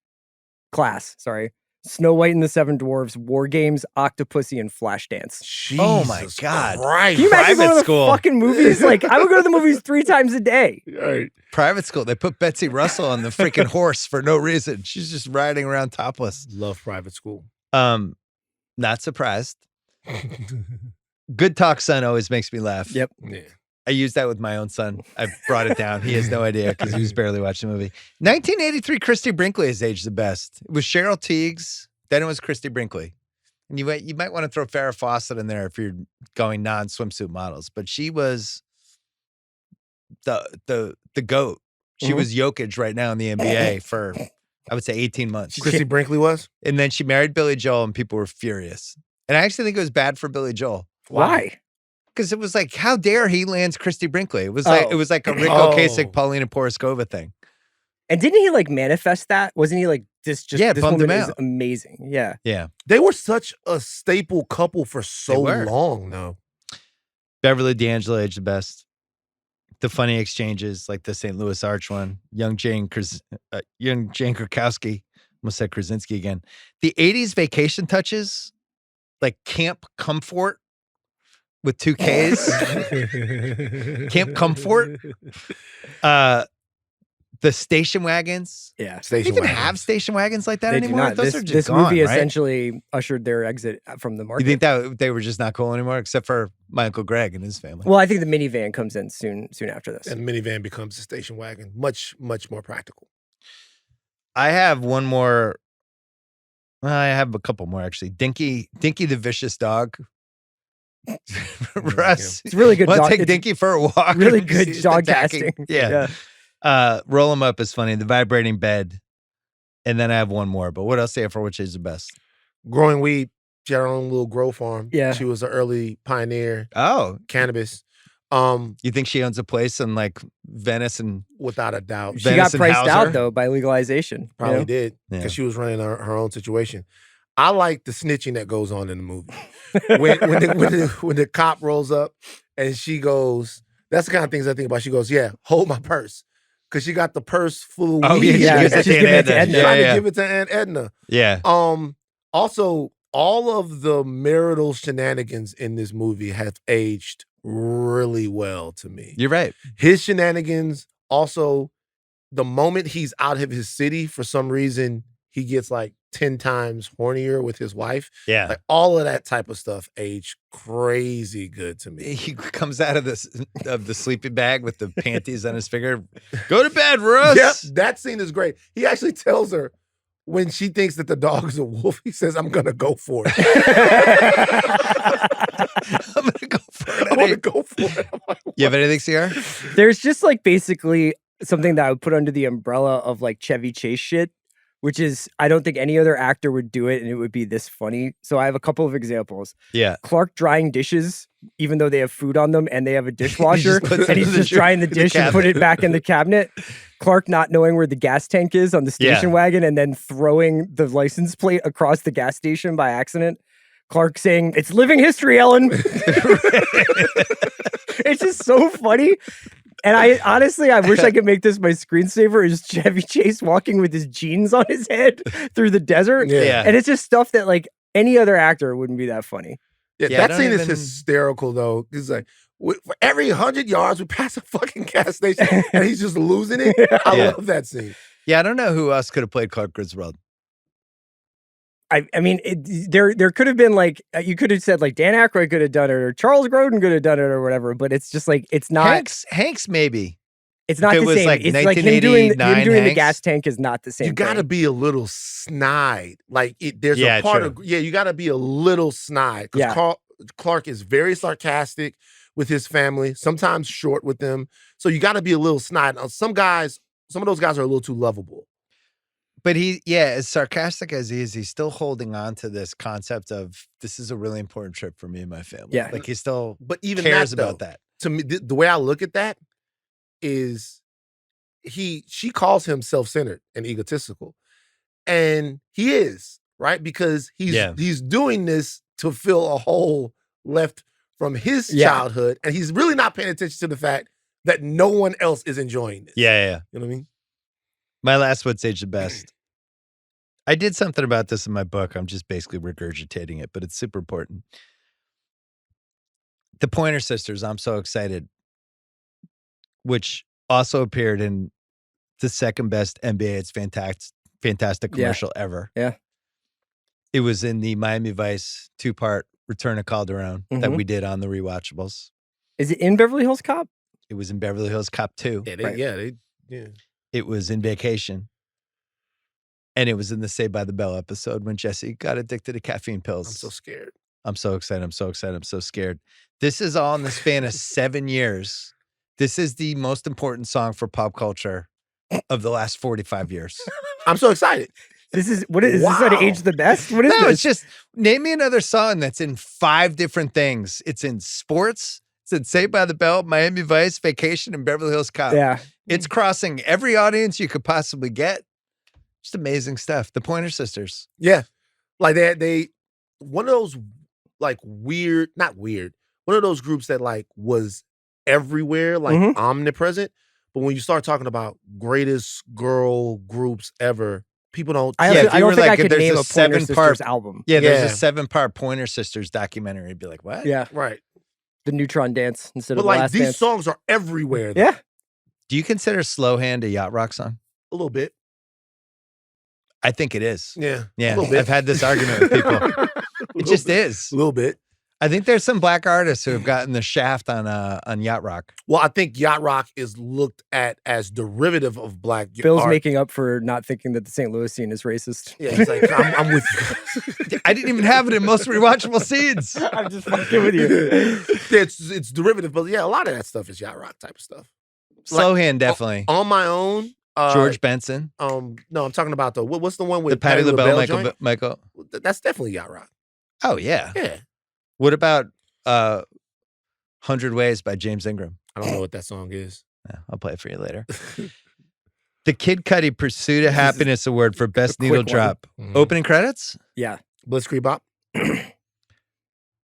Snow White and the Seven Dwarfs, War Games, Octopussy, and Flashdance. Oh my Jesus God. Christ. Can you imagine Private going to the School. fucking movies? Like, I would go to the movies 3 times a day. Right. Private School. They put Betsy Russell on the freaking horse for no reason. She's just riding around topless. Love Private School. Not surprised. Good talk, son, always makes me laugh. Yep. Yeah. I used that with my own son. I brought it down. He has no idea because he was barely watching the movie. 1983, Christy Brinkley has aged the best. It was Cheryl Tiegs. Then it was Christy Brinkley. And you might want to throw Farrah Fawcett in there if you're going non-swimsuit models. But she was the GOAT. She was Jokic right now in the NBA for, I would say, 18 months. Christy Brinkley was? And then she married Billy Joel and people were furious. And I actually think it was bad for Billy Joel. Why? Because it was like, how dare he lands Christy Brinkley? It was like a Rick Oh. Ocasek, Paulina Poroskova thing. And didn't he like manifest that? Wasn't he like this? Just Yeah, this bummed woman him is out. amazing. Yeah. Yeah. They were such a staple couple for so were. long, though. Beverly D'Angelo aged the best. The funny exchanges, like the St. Louis Arch one. Young Jane Krakowski. Almost said Krasinski again. The 80s vacation touches, like Camp Comfort with 2 Ks. Camp Comfort. The station wagons. Yeah. Do you Station even wagons. have station wagons like that They do anymore? not. Those This, are just this gone, movie right? essentially ushered their exit from the market. You think that they were just not cool anymore, except for my Uncle Greg and his family? Well, I think the minivan comes in soon after this. And the minivan becomes a station wagon. Much, much more practical. I have one more. Well, I have a couple more actually. Dinky the vicious dog. Russ, It's really good. want to dog- take it's Dinky for a walk? really and good he's dog attacking. casting. Yeah. Roll him up is funny. The vibrating bed, and then I have one more. But what else do you have for which is the best? Growing weed. She had her own little grow farm. Yeah. She was an early pioneer. Oh, Cannabis. you think she owns a place in like Venice and Without a doubt. She got Venison priced Hauser? out though by legalization. you Probably know? did. Yeah. Because she was running her own situation. I like the snitching that goes on in the movie. when the cop rolls up and she goes, that's the kind of things I think about. She goes, yeah, hold my purse. Because she got the purse full of oh weed. yeah, Yeah, she gives it she's to giving it Aunt to Edna. Edna. Trying Yeah, to give it to Aunt Edna. yeah. Also, all of the marital shenanigans in this movie have aged really well to me. You're right. His shenanigans, also, the moment he's out of his city, for some reason, he gets like 10 times hornier with his wife. Yeah. Like all of that type of stuff aged crazy good to me. He comes out of the sleeping bag with the panties on his finger. Go to bed, Russ. Yep, that scene is great. He actually tells her when she thinks that the dog is a wolf, he says, I'm gonna go for it. I'm gonna go for it. I want to go for it. I'm like, You have anything, Sierra? There's just like basically something that I would put under the umbrella of like Chevy Chase shit, which is, I don't think any other actor would do it and it would be this funny. So I have a couple of examples. Yeah. Clark drying dishes, even though they have food on them and they have a dishwasher, puts and it he's in the just drying the dish and put it back in the cabinet. Clark not knowing where the gas tank is on the station wagon and then throwing the license plate across the gas station by accident. Clark saying, "It's living history, Ellen." It's just so funny. And I honestly, I wish I could make this my screensaver, is Chevy Chase walking with his jeans on his head through the desert. Yeah. And it's just stuff that like any other actor wouldn't be that funny. Yeah, Yeah, I that scene don't is even- hysterical though. It's like for every 100 yards we pass a fucking gas station and he's just losing it. I Yeah. love that scene. Yeah, I don't know who else could have played Clark Griswold. I mean, there could have been like, you could have said like Dan Aykroyd could have done it or Charles Grodin could have done it or whatever, but it's just like, it's not, Hanks maybe. it's not if it the was, same. like, It's like him doing the 1989 gas Hanks. tank is not the same. You gotta thing. be a little snide. Like there's Yeah, a part true. of you gotta be a little snide. Because Yeah. Clark is very sarcastic with his family, sometimes short with them. So you gotta be a little snide. Now, some of those guys are a little too lovable. But as sarcastic as he is, he's still holding on to this concept of this is a really important trip for me and my family. Yeah. Like he still But even cares that, though, about that. to me, the way I look at that is she calls him self-centered and egotistical. And he is, right? Because he's doing this to fill a hole left from his childhood. And he's really not paying attention to the fact that no one else is enjoying this. Yeah. You know what I mean? My last would age the best. I did something about this in my book. I'm just basically regurgitating it, but it's super important. The Pointer Sisters, I'm so excited, which also appeared in the second best NBA It's Fantastic commercial ever. Yeah. It was in the Miami Vice 2-part Return of Calderon that we did on the Rewatchables. Is it in Beverly Hills Cop? It was in Beverly Hills Cop 2. Yeah. It was in Vacation. And it was in the Saved by the Bell episode when Jesse got addicted to caffeine pills. I'm so scared. I'm so excited. I'm so excited. I'm so scared. This is all in the span of 7 years. This is the most important song for pop culture of the last 45 years. I'm so excited. This is this on Age the Best? What is No, this? it's just name me another song that's in 5 different things. It's in sports. It's in Saved by the Bell, Miami Vice, Vacation, and Beverly Hills Cop. Yeah. It's crossing every audience you could possibly get. Just amazing stuff. The Pointer Sisters. Yeah. Like they one of those like not weird, one of those groups that like was everywhere, like omnipresent. But when you start talking about greatest girl groups ever, people don't. I don't think I could name a Pointer Sisters album. Yeah, there's a 7-part Pointer Sisters documentary. You'd be like, what? Yeah. Right. The Neutron Dance instead But of the like Last these Dance. songs are everywhere. Though. Yeah. Do you consider Slow Hand a yacht rock song? A little bit. I think it is. Yeah. Yeah. A little bit. I've had this argument with people. It just is. A little bit. I think there's some black artists who have gotten the shaft on yacht rock. Well, I think yacht rock is looked at as derivative of black Bill's art. making up for not thinking that the St. Louis scene is racist. Yeah, he's like, I'm with you. I didn't even have it in most rewatchable scenes. I'm just fucking with you. It's derivative, but yeah, a lot of that stuff is yacht rock type of stuff. Slow Hand, definitely. On my own. George Benson. No, I'm talking about what's the one with The Patti LaBelle, Michael. That's definitely yacht rock. Oh, yeah. Yeah. What about 100 Ways by James Ingram? I don't know what that song is. Yeah, I'll play it for you later. The Kid Cudi Pursuit of Happiness Award for Best Needle quick one. Drop. Opening credits? Yeah. Blitzkrieg Bop.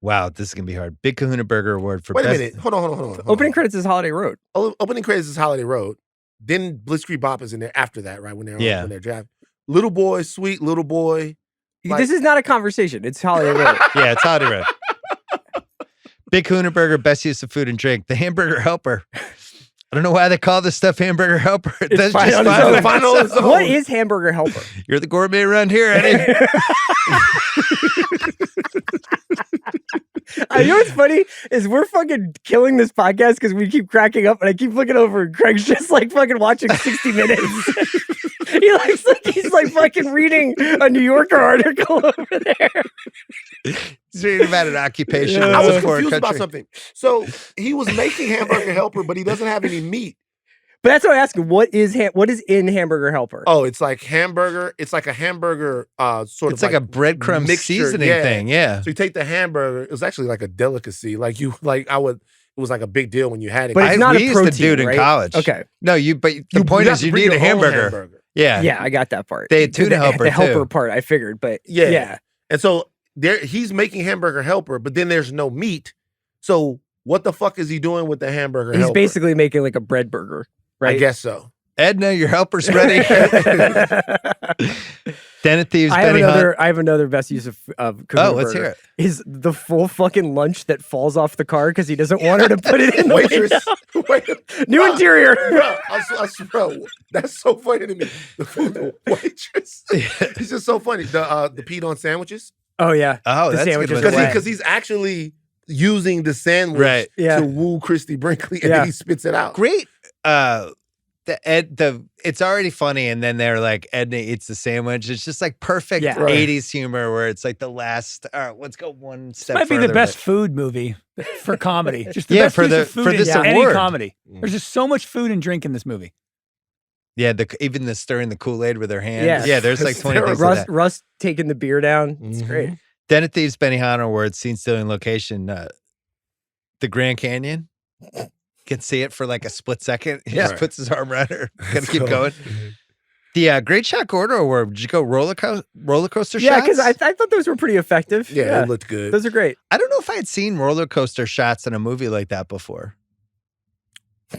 Wow, this is going to be hard. Big Kahuna Burger Award for Wait a Best... minute. Hold on. Opening credits is Holiday Road. Opening credits is Holiday Road. Then Blitzkrieg Bop is in there after that, right? When they're drafted. Little Boy, Sweet Little Boy. Like, this is not a conversation. It's Holiday Road. Yeah, it's Holiday Road. Big Kahuna Burger, Best Use of Food and Drink. The Hamburger Helper. I don't know why they call this stuff Hamburger Helper. That's fine just on its fine. own. Fine on its own. What is Hamburger Helper? You're the gourmet around here, Eddie. You know what's funny is we're fucking killing this podcast because we keep cracking up and I keep looking over and Craig's just like fucking watching 60 Minutes. He's like fucking reading a New Yorker article over there. He's reading about an occupation. I in was a foreign confused about country. something. So he was making Hamburger Helper, but he doesn't have any meat. But that's what I'm asking. What is in Hamburger Helper? Oh, it's like hamburger. It's like a hamburger sort It's of like a breadcrumb mixture, seasoning thing. Yeah. So you take the hamburger. It was actually like a delicacy. It was like a big deal when you had it. But it's not we a used to protein, do it in right? college. Okay. No, but the point is have to you bring need a your own hamburger. Yeah. Yeah, I got that part. They had tuna helper, the helper too. part, I figured, but Yeah. yeah. And so he's making hamburger helper, but then there's no meat. So what the fuck is he doing with the hamburger He's helper? basically making like a bread burger, right? I guess so. Edna, your helper's ready. Den of Thieves, I have another best use of cooking a let's burger. hear it. Is the full fucking lunch that falls off the car because he doesn't want her to put it in the Waitress. window. New interior. Bro, I swear, that's so funny to me. The waitress. He's just so funny. The Pete on sandwiches. Oh yeah. Oh, the that's a good sandwiches one. are wet. Because he's actually using the sandwich Right. Yeah. to woo Christy Brinkley, and Yeah. then he spits it out. Great. It's already funny, and then they're like Edna eats the sandwich. It's just like perfect Yeah. Right. 80s humor where it's like the last. All right, let's go one step. Might be the further, best but- food movie for comedy. Just the Yeah, best for use the- of food for in this any award. comedy. There's just so much food and drink in this movie. Yeah, even the stirring the Kool-Aid with their hands. Yeah. Yeah, there's like 20 things like that. Russ taking the beer down. It's Mhm. great. Den of Thieves, Benihana Awards, scene stealing location, the Grand Canyon. Can see it for like a split second. He just Right. puts his arm around her. Gotta keep So- going. The Great Shot Gordo Award. Did you go roller coaster Yeah, shots? because I thought those were pretty effective. Yeah, it looked good. Those are great. I don't know if I had seen roller coaster shots in a movie like that before.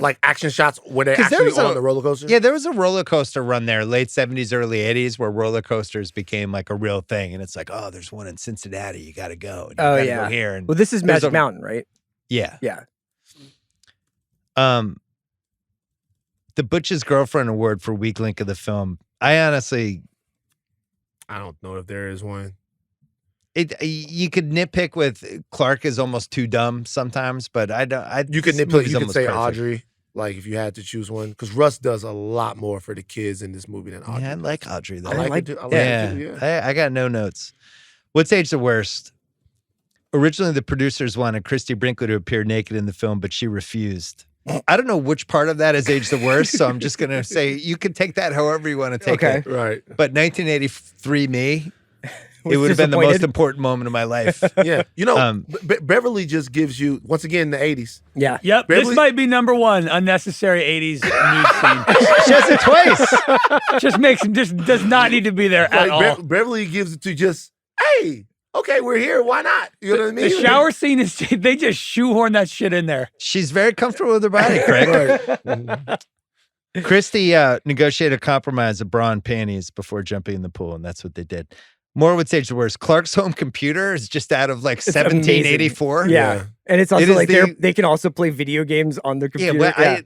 Like action shots when they're 'Cause there actually was on the roller coaster. Yeah, there was a roller coaster run there, late 70s, early 80s, where roller coasters became like a real thing. And it's like, oh, there's one in Cincinnati. You got to go. And you Oh, gotta yeah. go here. And Well, this is There's Magic a- Mountain, right? yeah. Yeah. The Butch's Girlfriend Award for weak link of the film. I honestly, I don't know if there is one. you could nitpick with Clark is almost too dumb sometimes, but I don't. You could this nitpick. movie's You could almost say perfect. Audrey, like if you had to choose one, because Russ does a lot more for the kids in this movie than Audrey. Yeah, I does. like Audrey though. I like it too. I like yeah, it too. Yeah. I got no notes. What's age the worst? Originally, the producers wanted Christy Brinkley to appear naked in the film, but she refused. I don't know which part of that is age the worst, so I'm just gonna say you can take that however you want to take Okay. it. Right. But 1983 me, Was it would have been the most disappointed? important moment of my life. Yeah. You know, Um, Beverly just gives you once again the 80s. Yeah. Yep, Beverly- this might be number one unnecessary 80s nude scene. She does it twice. just does not need to be there at Like all. Beverly gives it to just, hey, okay, we're here. Why not? You know what I mean? The shower scene is they just shoehorn that shit in there. She's very comfortable with her body, Craig. Right. Christy negotiated a compromise of bra and panties before jumping in the pool, and that's what they did. More would say the worst. Clark's home computer is just out of like It's amazing. 1784. Yeah. Yeah. And it's It also is like the- they can also play video games on their Yeah, computer. but I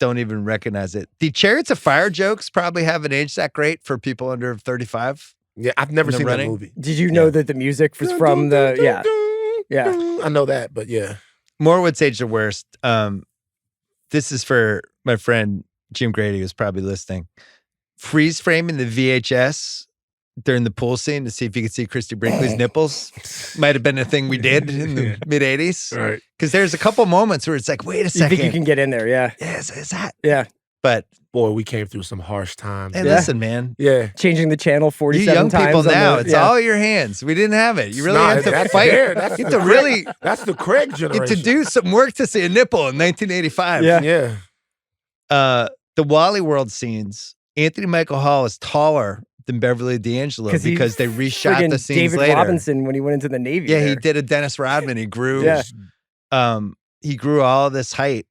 don't even recognize it. The Chariots of Fire jokes probably haven't aged that great for people under 35. Yeah, I've never In the seen running? that movie. Did you know that the music was from the Yeah. I know that, but yeah. More would say the worst. This is for my friend Jim Grady, who's probably listening. Freeze framing the VHS during the pool scene to see if you could see Christy Brinkley's nipples might have been a thing we did in the mid 80s. Right. Because there's a couple moments where it's like, wait a You second. think you can get in there, yeah. Yeah, is that? Yeah. But Boy, we came through some harsh times. hey, Yeah. listen, man. Yeah. Changing the channel You 47 young times. people on the- now, it's yeah. all your hands. We didn't have it. You really Nah, have to that's fight. there. That's You have the to Craig- really That's the Craig you have generation. to do some work to see a nipple in 1985. Yeah. Yeah. The Wally World scenes. Anthony Michael Hall is taller than Beverly D'Angelo he because they reshot friggin' the scenes David later. Robinson when he went into the Navy. Yeah, he there. did a Dennis Rodman. He grew. Yeah. He grew all this height,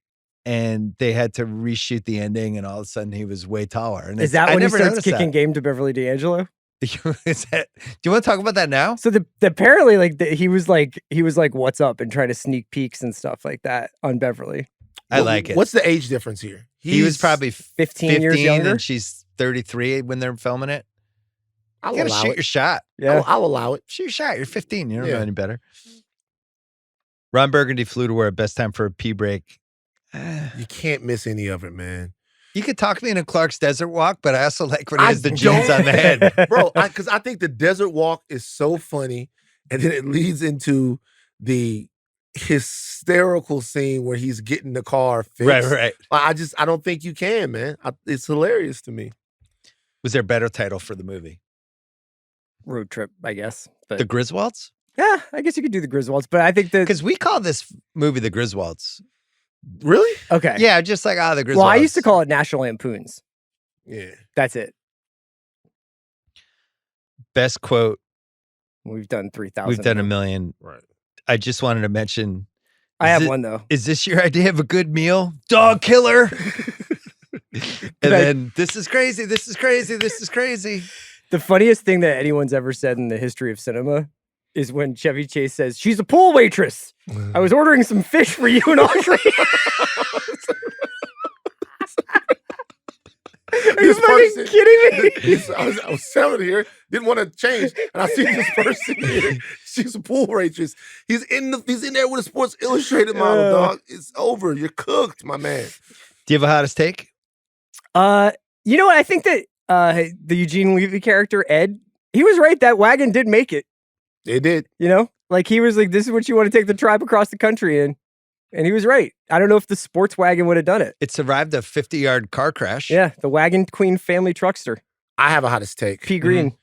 and they had to reshoot the ending, and all of a sudden he was way taller. And Is it's- that I when he never starts noticed kicking that. game to Beverly D'Angelo? Is that, do you want to talk about that now? So apparently he was like what's up and trying to sneak peeks and stuff like that on Beverly. I like it. What's the age difference here? He was probably 15 years younger? and she's 33 when they're filming it. I'll You gotta allow shoot it. your shot. Yeah. I'll allow it. Shoot your shot. You're 15. You don't Yeah. know any better. Ron Burgundy flew to where best time for a pee break. You can't miss any of it, man. You could talk me into Clark's Desert Walk, but I also like when he I has the jeans don't- on the head. Bro, because I think the desert walk is so funny, and then it leads into the hysterical scene where he's getting the car fixed. Right. I don't think you can, man. It's hilarious to me. Was there a better title for the movie? Road Trip, I guess. But The Griswolds? yeah, I guess you could do the Griswolds, but I think that Because we call this movie The Griswolds. Really? okay. Yeah, just like, the Griswolds. Well, I used to call it National Lampoons. Yeah. That's it. Best quote. We've done 3,000. We've done a million. Right. I just wanted to mention. I have one though. Is this your idea of a good meal? Dog killer. And then this is crazy. This is crazy. This is crazy. The funniest thing that anyone's ever said in the history of cinema is when Chevy Chase says, "She's a pool waitress. I was ordering some fish for you and Audrey." Are you fucking kidding me? I was selling here, didn't want to change, and I see this person here. She's a pool waitress. He's in there with a Sports Illustrated model, dog. It's over. You're cooked, my man. Do you have a hottest take? You know what? I think that the Eugene Levy character, Ed, he was right. That wagon did make it. It did. You know? Like, he was like, this is what you want to take the tribe across the country in. And he was right. I don't know if the sports wagon would have done it. It survived a 50-yard car crash. Yeah, the Wagon Queen family truckster. I have a hottest take. P. Green.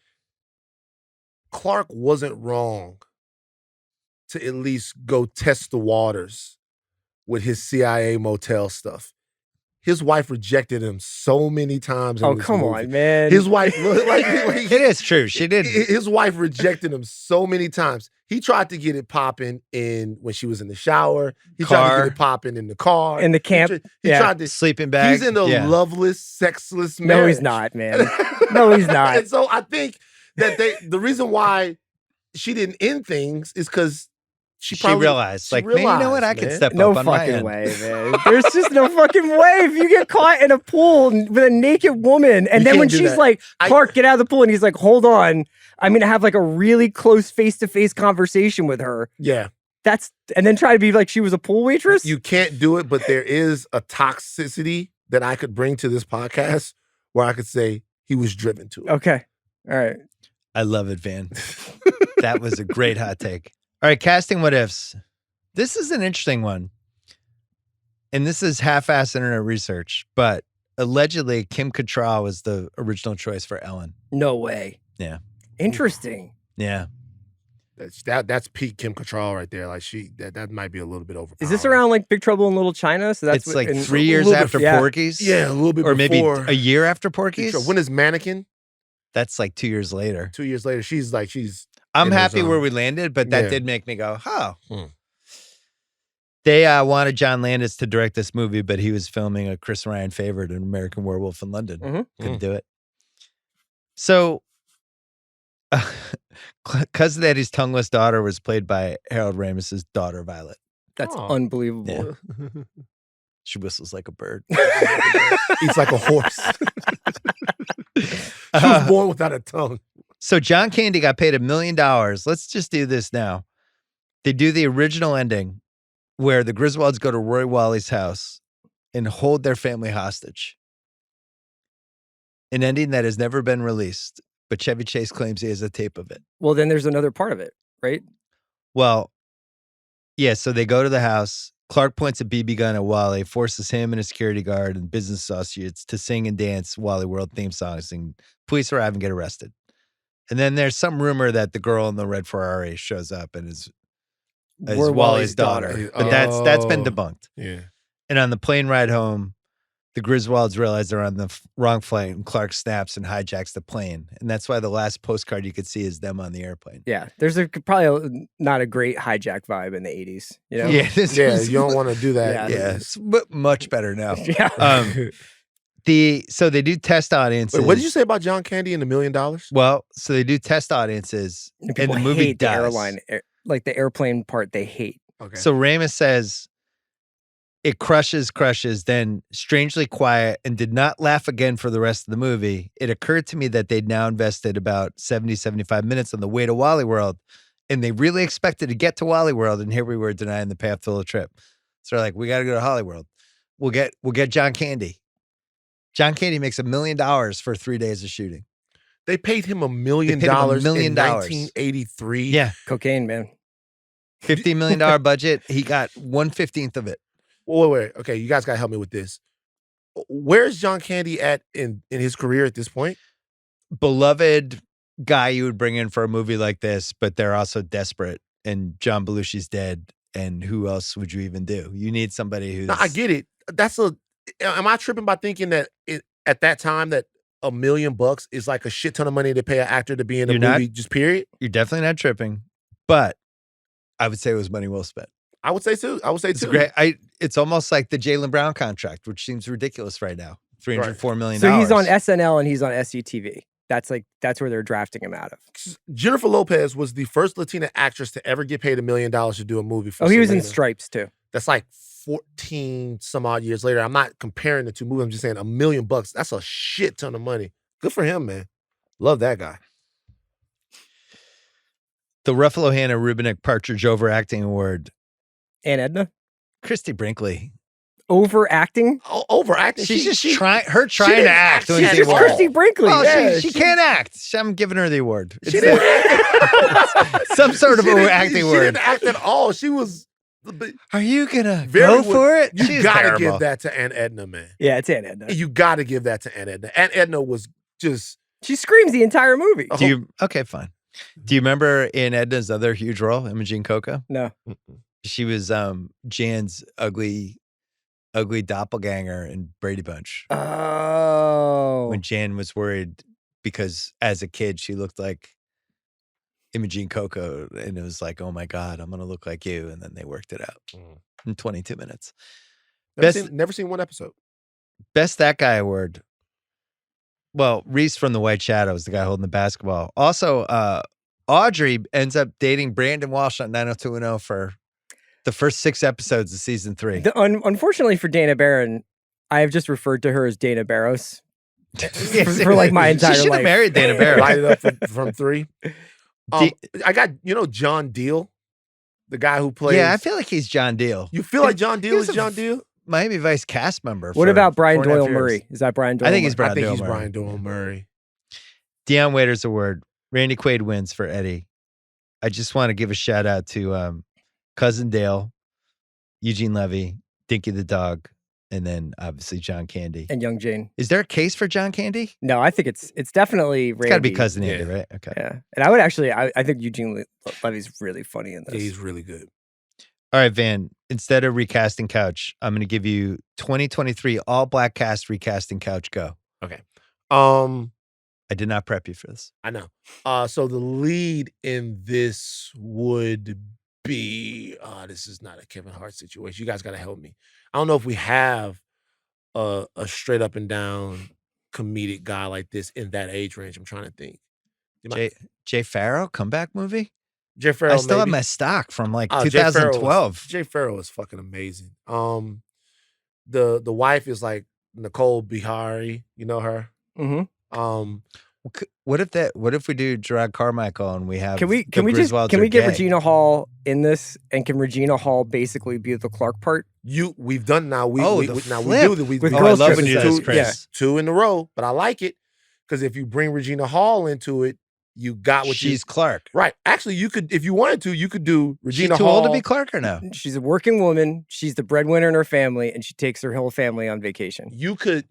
Clark wasn't wrong to at least go test the waters with his CIA motel stuff. His wife rejected him so many times. Oh, come on, man. His wife, It is true. She did. His wife rejected him so many times. He tried to get it popping when she was in the shower. He tried to get it popping in the car. In the camp. He tried to sleeping bag. He's in a loveless, sexless marriage. No, he's not, man. No, he's not. And so I think that the reason why she didn't end things is because she realized, man, you know what? I can step no up on my end. No fucking way, man. There's just no fucking way. If you get caught in a pool with a naked woman, and then when she's like, Clark, get out of the pool, and he's like, hold on, I'm going to have like a really close face-to-face conversation with her. Yeah. And then try to be like she was a pool waitress? You can't do it, but there is a toxicity that I could bring to this podcast where I could say he was driven to it. Okay. All right. I love it, Van. That was a great hot take. All right, casting what ifs. This is an interesting one. And this is half-assed internet research, but allegedly Kim Cattrall was the original choice for Ellen. No way. Yeah. Interesting. Yeah. That's peak Kim Cattrall right there. Like that might be a little bit overpowered. Is this around like Big Trouble in Little China? So that's it's like 3 years after Porky's. Yeah, a little bit or before. Maybe a year after Porky's. When is Mannequin? That's like 2 years later. 2 years later, she's. I'm happy where we landed, but that did make me go, oh. They wanted John Landis to direct this movie, but he was filming a Chris Ryan favorite, An American Werewolf in London. Couldn't do it. So, Cousin Eddie's tongueless daughter was played by Harold Ramis's daughter, Violet. That's unbelievable. Yeah. She whistles like a bird. Eats like a horse. She was born without a tongue. So John Candy got paid $1 million. Let's just do this now. They do the original ending where the Griswolds go to Roy Wally's house and hold their family hostage. An ending that has never been released, but Chevy Chase claims he has a tape of it. Well, then there's another part of it, right? Well, yeah, so they go to the house. Clark points a BB gun at Wally, forces him and a security guard and business associates to sing and dance Wally World theme songs, and police arrive and get arrested. And then there's some rumor that the girl in the red Ferrari shows up and is Wally's daughter. But that's been debunked. Yeah. And on the plane ride home, the Griswolds realize they're on the wrong flight, and Clark snaps and hijacks the plane. And that's why the last postcard you could see is them on the airplane. Yeah. There's probably not a great hijack vibe in the 80s. You know? Yeah, you don't want to do that. Yeah, it's much better now. Yeah. So they do test audiences. Wait, what did you say about John Candy and $1 million? Well, so they do test audiences, and the movie hate does. the airline, like the airplane part, they hate. Okay. So Ramis says it crushes, then strangely quiet, and did not laugh again for the rest of the movie. It occurred to me that they'd now invested about 70, 75 minutes on the way to Wally World, and they really expected to get to Wally World, and here we were denying the path to the trip. So they're like, we got to go to Holly World. We'll get John Candy. John Candy makes $1 million for 3 days of shooting. They paid him $1 million in 1983. Yeah. Cocaine, man. $50 million budget. He got 1/15 of it. Wait. Okay, you guys got to help me with this. Where's John Candy at in his career at this point? Beloved guy you would bring in for a movie like this, but they're also desperate. And John Belushi's dead. And who else would you even do? You need somebody who's. No, I get it. Am I tripping by thinking that at that time that $1 million is like a shit ton of money to pay an actor to be in a movie, just period? You're definitely not tripping, but I would say it was money well spent. I would say too. It's great. It's almost like the Jaylen Brown contract, which seems ridiculous right now. $304 million. So he's on SNL and he's on SCTV. That's where they're drafting him out of. Jennifer Lopez was the first Latina actress to ever get paid $1 million to do a movie for he was Selena. in Stripes too. That's like 14 some odd years later. I'm not comparing the two movies. I'm just saying $1 million. That's a shit ton of money. Good for him, man. Love that guy. The Ruffalo Hannah Rubinek Partridge Overacting Award. And Edna? Christy Brinkley. Overacting? Overacting? She's just trying to act. She's just Christy Brinkley. Oh, yeah, she can't act. I'm giving her the award. She didn't act. Some sort of acting She award. didn't act at all. She was... Are you gonna go for it? You gotta give that to Aunt Edna, man. Yeah, it's Aunt Edna. You gotta give that to Aunt Edna. Aunt Edna was just... She screams the entire movie. Okay, fine. Do you remember Aunt Edna's other huge role, Imogene Coca? No. She was Jan's ugly doppelganger in Brady Bunch. Oh. When Jan was worried because as a kid she looked like Imogene Coca, and it was like, oh my God, I'm gonna look like you. And then they worked it out in 22 minutes. Never seen one episode. Best That Guy award. Well, Reese from The White Shadows, the guy holding the basketball. Also, Audrey ends up dating Brandon Walsh on 90210 for the first 6 episodes of season 3. Unfortunately for Dana Barron, I have just referred to her as Dana Barros for like my entire life. She should have married Dana Barron. Light it up from 3. I got, John Deal, the guy who plays. Yeah, I feel like he's John Deal. You feel like John Deal is John Deal? Miami Vice cast member. What about Brian Doyle Murray? Is that Brian Doyle Murray? I think he's Brian Doyle Murray. Dion Waiters Award. Randy Quaid wins for Eddie. I just want to give a shout out to Cousin Dale, Eugene Levy, Dinky the dog, and then obviously John Candy. And Young Jane. Is there a case for John Candy? No, I think it's definitely Randy. It's got to be Cousin Andy, right? Okay. Yeah. And I would actually, I think Eugene Levy's really funny in this. Yeah, he's really good. All right, Van, instead of recasting couch, I'm going to give you 2023 all black cast recasting couch. Go. Okay. I did not prep you for this. I know. So the lead in this would be, this is not a Kevin Hart situation. You guys got to help me. I don't know if we have a straight up and down comedic guy like this in that age range. I'm trying to think. Jay Farrow comeback movie? Jay Farrow. I still have my stock from like 2012. Jay Farrow is fucking amazing. The wife is like Nicole Bihari. You know her? Mm-hmm. What if we do Gerard Carmichael and we have can we get Regina Hall in this, and can Regina Hall basically be the Clark part? We've done now. We do that. I love when you do this, Chris. Yeah, 2 in a row, but I like it because if you bring Regina Hall into it, you got what she's Clark, right? Actually, you could, if you wanted to, you could do Regina Hall. Too old to be Clark or no? She's a working woman. She's the breadwinner in her family, and she takes her whole family on vacation. You could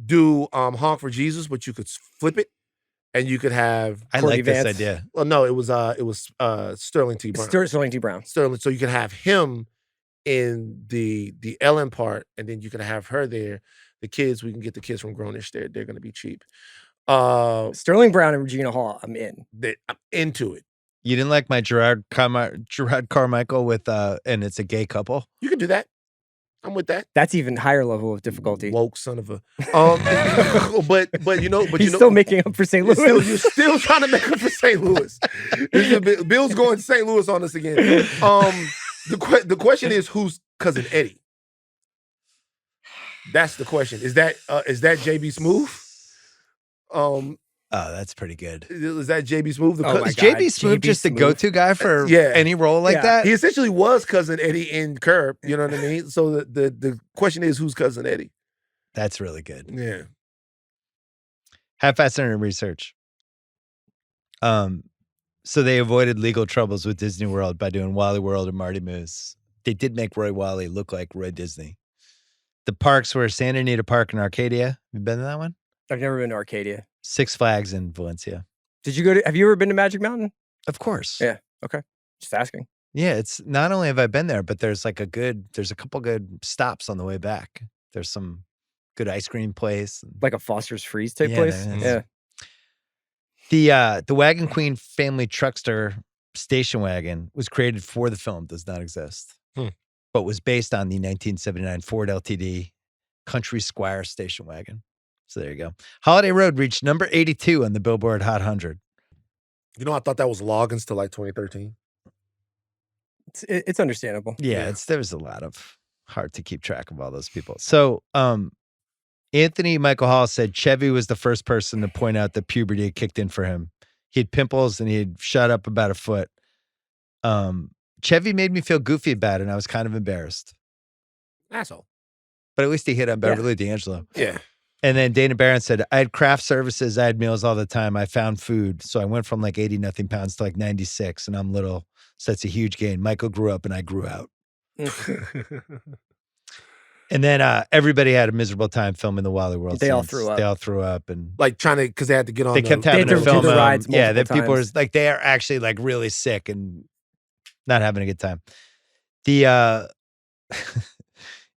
do Honk for Jesus, but you could flip it, and you could have. I like this idea. Well, no, it was Sterling T. Brown. Sterling T. Brown. Sterling. So you could have him in the Ellen part, and then you could have her there. The kids, we can get the kids from Grownish there. They're going to be cheap. Sterling Brown and Regina Hall, I'm in. I'm into it. You didn't like my Gerard Carmichael with and it's a gay couple? You can do that. I'm with that. That's even higher level of difficulty. Woke son of a. But he's still making up for St. Louis. You're still trying to make up for St. Louis. Bill's going to St. Louis on us again. The question is, who's Cousin Eddie? That's the question. Is that JB Smooth? Oh, that's pretty good. Is that JB Smooth? Is JB Smooth just the go-to guy for any role like that? He essentially was Cousin Eddie in Curb. You know what I mean? So the question is, who's Cousin Eddie? That's really good. Yeah. Have fascinating research. So they avoided legal troubles with Disney World by doing Wally World and Marty Moose. They did make Roy Wally look like Roy Disney. The parks were Santa Anita Park in Arcadia. You been to that one? I've never been to Arcadia. Six Flags in Valencia. Did you go to? Have you ever been to Magic Mountain? Of course. Yeah. Okay. Just asking. Yeah, it's not only have I been there, but there's a couple good stops on the way back. There's some good ice cream place. Like a Foster's Freeze type Yeah, place? there is. Yeah. The Wagon Queen family truckster station wagon was created for the film, does not exist, but was based on the 1979 Ford LTD Country Squire station wagon. So there you go. Holiday Road reached number 82 on the Billboard Hot 100. You know, I thought that was Loggins till like 2013. It's understandable. Yeah, there's a lot of hard to keep track of all those people. So Anthony Michael Hall said Chevy was the first person to point out that puberty had kicked in for him. He had pimples and he had shot up about a foot. Chevy made me feel goofy about it, and I was kind of embarrassed. Asshole. But at least he hit on Beverly D'Angelo. Yeah. And then Dana Barron said, I had craft services, I had meals all the time. I found food. So I went from like 80 nothing pounds to like 96, and I'm little. So that's a huge gain. Michael grew up and I grew out. And then everybody had a miserable time filming the Wally World. They all scenes. threw up. They all threw up. And like trying to, because they had to get on. They kept having to do film the rides yeah, that multiple people were times. like, they are actually like really sick and not having a good time. The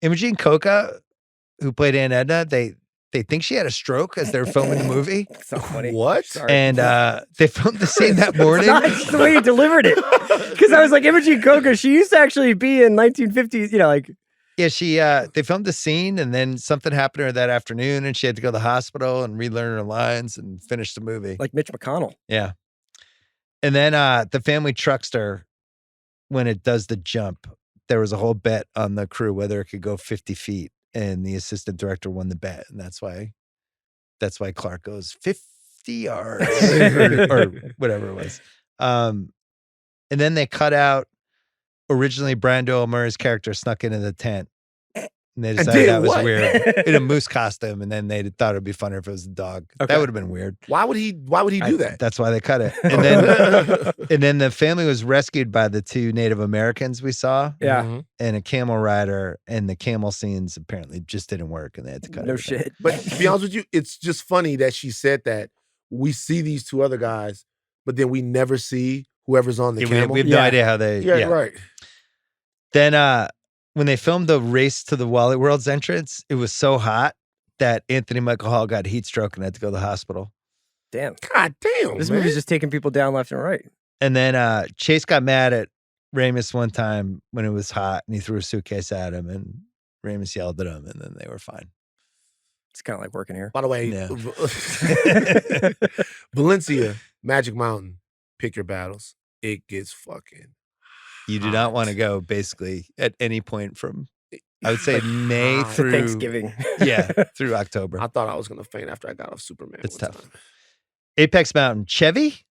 Imogene Coca, who played Aunt Edna, they think she had a stroke as they're filming the movie. So funny. What? Sorry. And they filmed the scene that morning. That's the way you delivered it. Because I was like, Imogene Coca, she used to actually be in 1950s, like. Yeah, they filmed the scene, and then something happened to her that afternoon, and she had to go to the hospital and relearn her lines and finish the movie. Like Mitch McConnell. Yeah. And then the family truckster, when it does the jump, there was a whole bet on the crew whether it could go 50 feet, and the assistant director won the bet, and that's why Clark goes 50 yards or whatever it was. And then they cut out. Originally, Brian Doyle Murray's character snuck into the tent, and they decided that was weird in a moose costume. And then they thought it'd be funnier if it was a dog. Okay. That would have been weird. Why would he do that? That's why they cut it. And then the family was rescued by the two Native Americans we saw. Yeah. Mm-hmm. And a camel rider, and the camel scenes apparently just didn't work, and they had to cut it. No shit. But to be honest with you, it's just funny that she said that. We see these two other guys, but then we never see whoever's on the camel. We have no idea how they. Yeah, right. Then when they filmed the race to the Wally World's entrance, it was so hot that Anthony Michael Hall got heat stroke and had to go to the hospital. Damn. God damn. This man. movie's just taking people down left and right. And then Chase got mad at Ramis one time when it was hot, and he threw a suitcase at him, and Ramis yelled at him, and then they were fine. It's kind of like working here. By the way, Yeah. Valencia, Magic Mountain, pick your battles. It gets fucking. You do not want to go basically at any point from, I would say, May hot. through Thanksgiving. Yeah, through October. I thought I was gonna faint after I got off Superman. It's one tough. time. Apex Mountain, Chevy?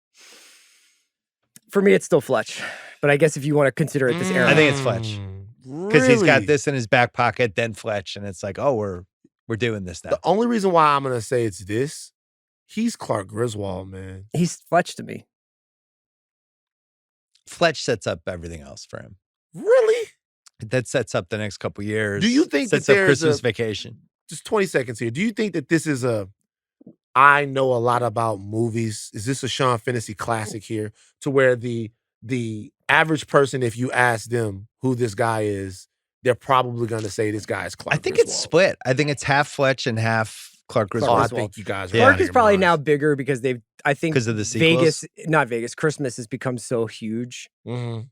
For me, it's still Fletch. But I guess if you want to consider it this era. I think it's Fletch. Because he's got this in his back pocket, then Fletch, and it's like, oh, we're doing this now. The only reason why I'm gonna say it's this, he's Clark Griswold, man. He's Fletch to me. Fletch sets up everything else for him. Really? That sets up the next couple years. Do you think sets that up there's Christmas vacation? Just 20 seconds here. Do you think that this is I know a lot about movies? Is this a Sean Fantasy classic here, to where the average person, if you ask them who this guy is, they're probably going to say this guy is Clark I think Griswold. it's split. I think it's half Fletch and half Clark Oh, Griswold. I think you guys are Yeah. Clark out of is your probably minds. now bigger because I think 'Cause of the sequels? Christmas has become so huge. Mhm.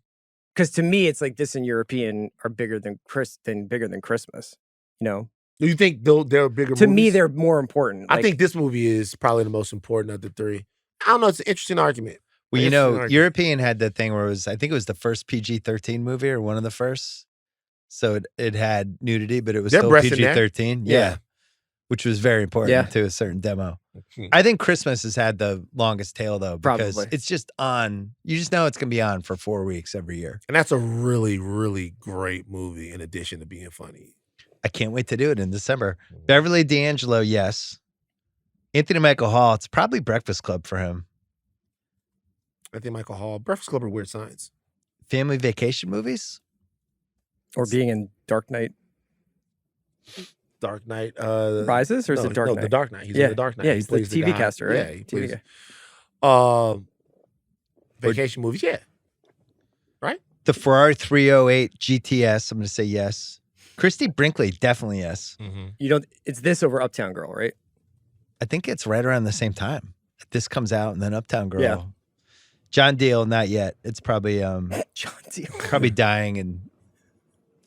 Because to me, it's like this and European are bigger than Christmas. You know, Do you think they're bigger to me, movies? they're more important. I Like, think this movie is probably the most important of the three. I don't know. It's an interesting argument. Well, you Interesting know, argument. European had that thing where I think it was the first PG-13 movie or one of the first. So it had nudity, but it was There are still breasts in there. PG-13. Yeah. Yeah. Which was very important Yeah. to a certain demo. Hmm. I think Christmas has had the longest tail, though, because Probably. it's just on. You just know it's going to be on for 4 weeks every year. And that's a really, really great movie in addition to being funny. I can't wait to do it in December. Beverly D'Angelo, yes. Anthony Michael Hall, it's probably Breakfast Club for him. I think Michael Hall. Breakfast Club or Weird Science. Family vacation movies? Or being in Dark Knight Dark Knight. Rises, or is it Dark Knight? No, The Dark Knight. He's in The Dark Knight. Yeah, He he's the plays TV guy. caster, right? Yeah, he TV plays. guy. Vacation movies, yeah. Right? The Ferrari 308 GTS, I'm going to say yes. Christy Brinkley, definitely yes. You don't. It's this over Uptown Girl, right? I think it's right around the same time. This comes out and then Uptown Girl. Yeah. John Deal, not yet. It's probably John Deal. probably dying in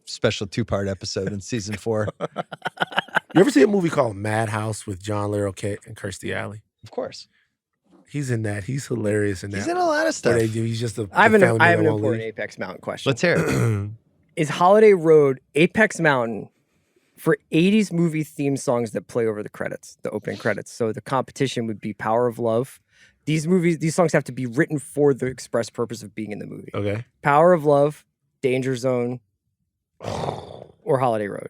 special 2-part episode in season 4. You ever see a movie called Madhouse with John Larroquette and Kirstie Alley? Of course. He's in that. He's hilarious in that. He's in a lot of stuff. He's just a I have an family important Apex Mountain question. Let's hear it. Is Holiday Road Apex Mountain for 80s movie theme songs that play over the credits, the opening credits? So the competition would be Power of Love. These songs have to be written for the express purpose of being in the movie. Okay. Power of Love, Danger Zone, or Holiday Road.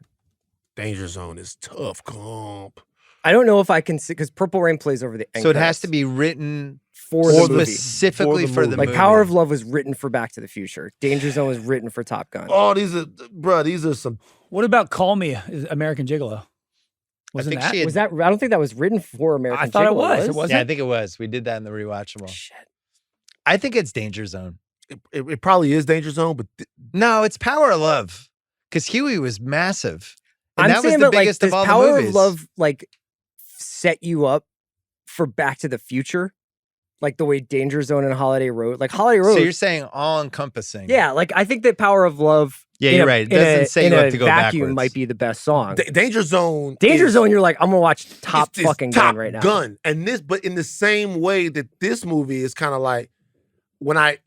Danger Zone is tough comp. I don't know if I can see, because Purple Rain plays over the end So it credits has to be written for the movie. specifically for the Like movie. Power of Love was written for Back to the Future. Danger Zone was written for Top Gun. Oh, these are some. What about Call Me, American Gigolo? Wasn't think that? she had- Was that? I don't think that was written for American. I thought it Gigolo, was. It wasn't. Yeah, I think it was. We did that in the rewatchable. Shit. I think it's Danger Zone. It probably is Danger Zone, but No, it's Power of Love. Because Huey was massive. And I'm that was saying the that, like, biggest does of all Power the movies. of Love like set you up for Back to the Future, like the way Danger Zone and Holiday Road, like Holiday Road. So you're saying all encompassing. Yeah, like I think that Power of Love. Yeah, in you're a- right. It in doesn't a- set in you up a to go vacuum backwards. might be the best song. Danger Zone. Danger is- Zone, you're like, I'm gonna watch Top it's fucking Top Gun right now. Gun, and this, but in the same way that this movie is kind of like when I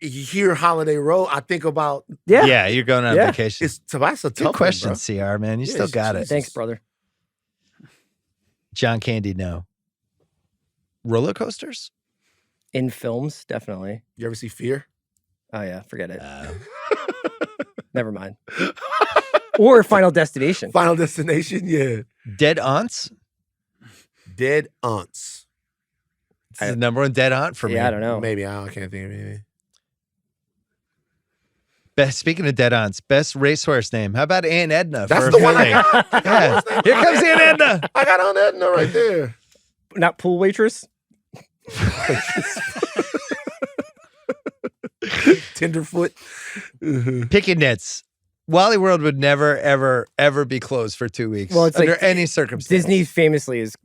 hear Holiday Road, I think about Yeah. Yeah, you're going on Yeah. vacation. it's that's a Good tough question, one, CR, man. You Yeah, still it's got it. just- Thanks, brother. John Candy, no. Roller coasters? In films, definitely. You ever see Fear? Oh yeah, forget it. Never mind. Or Final Destination. Final Destination, yeah. Dead Aunts? Dead Aunts. This is the number one dead aunt for me. Yeah, I don't know. Maybe I can't think of anything. Best, speaking of dead aunts, best racehorse name. How about Aunt Edna? That's for the one I Philly? got. Yeah. Here comes Aunt Edna. I got on Edna right there. Not Pool Waitress. Tenderfoot. Picking nits. Wally World would never, ever, ever be closed for 2 weeks. Well, it's under like any circumstance. Disney famously is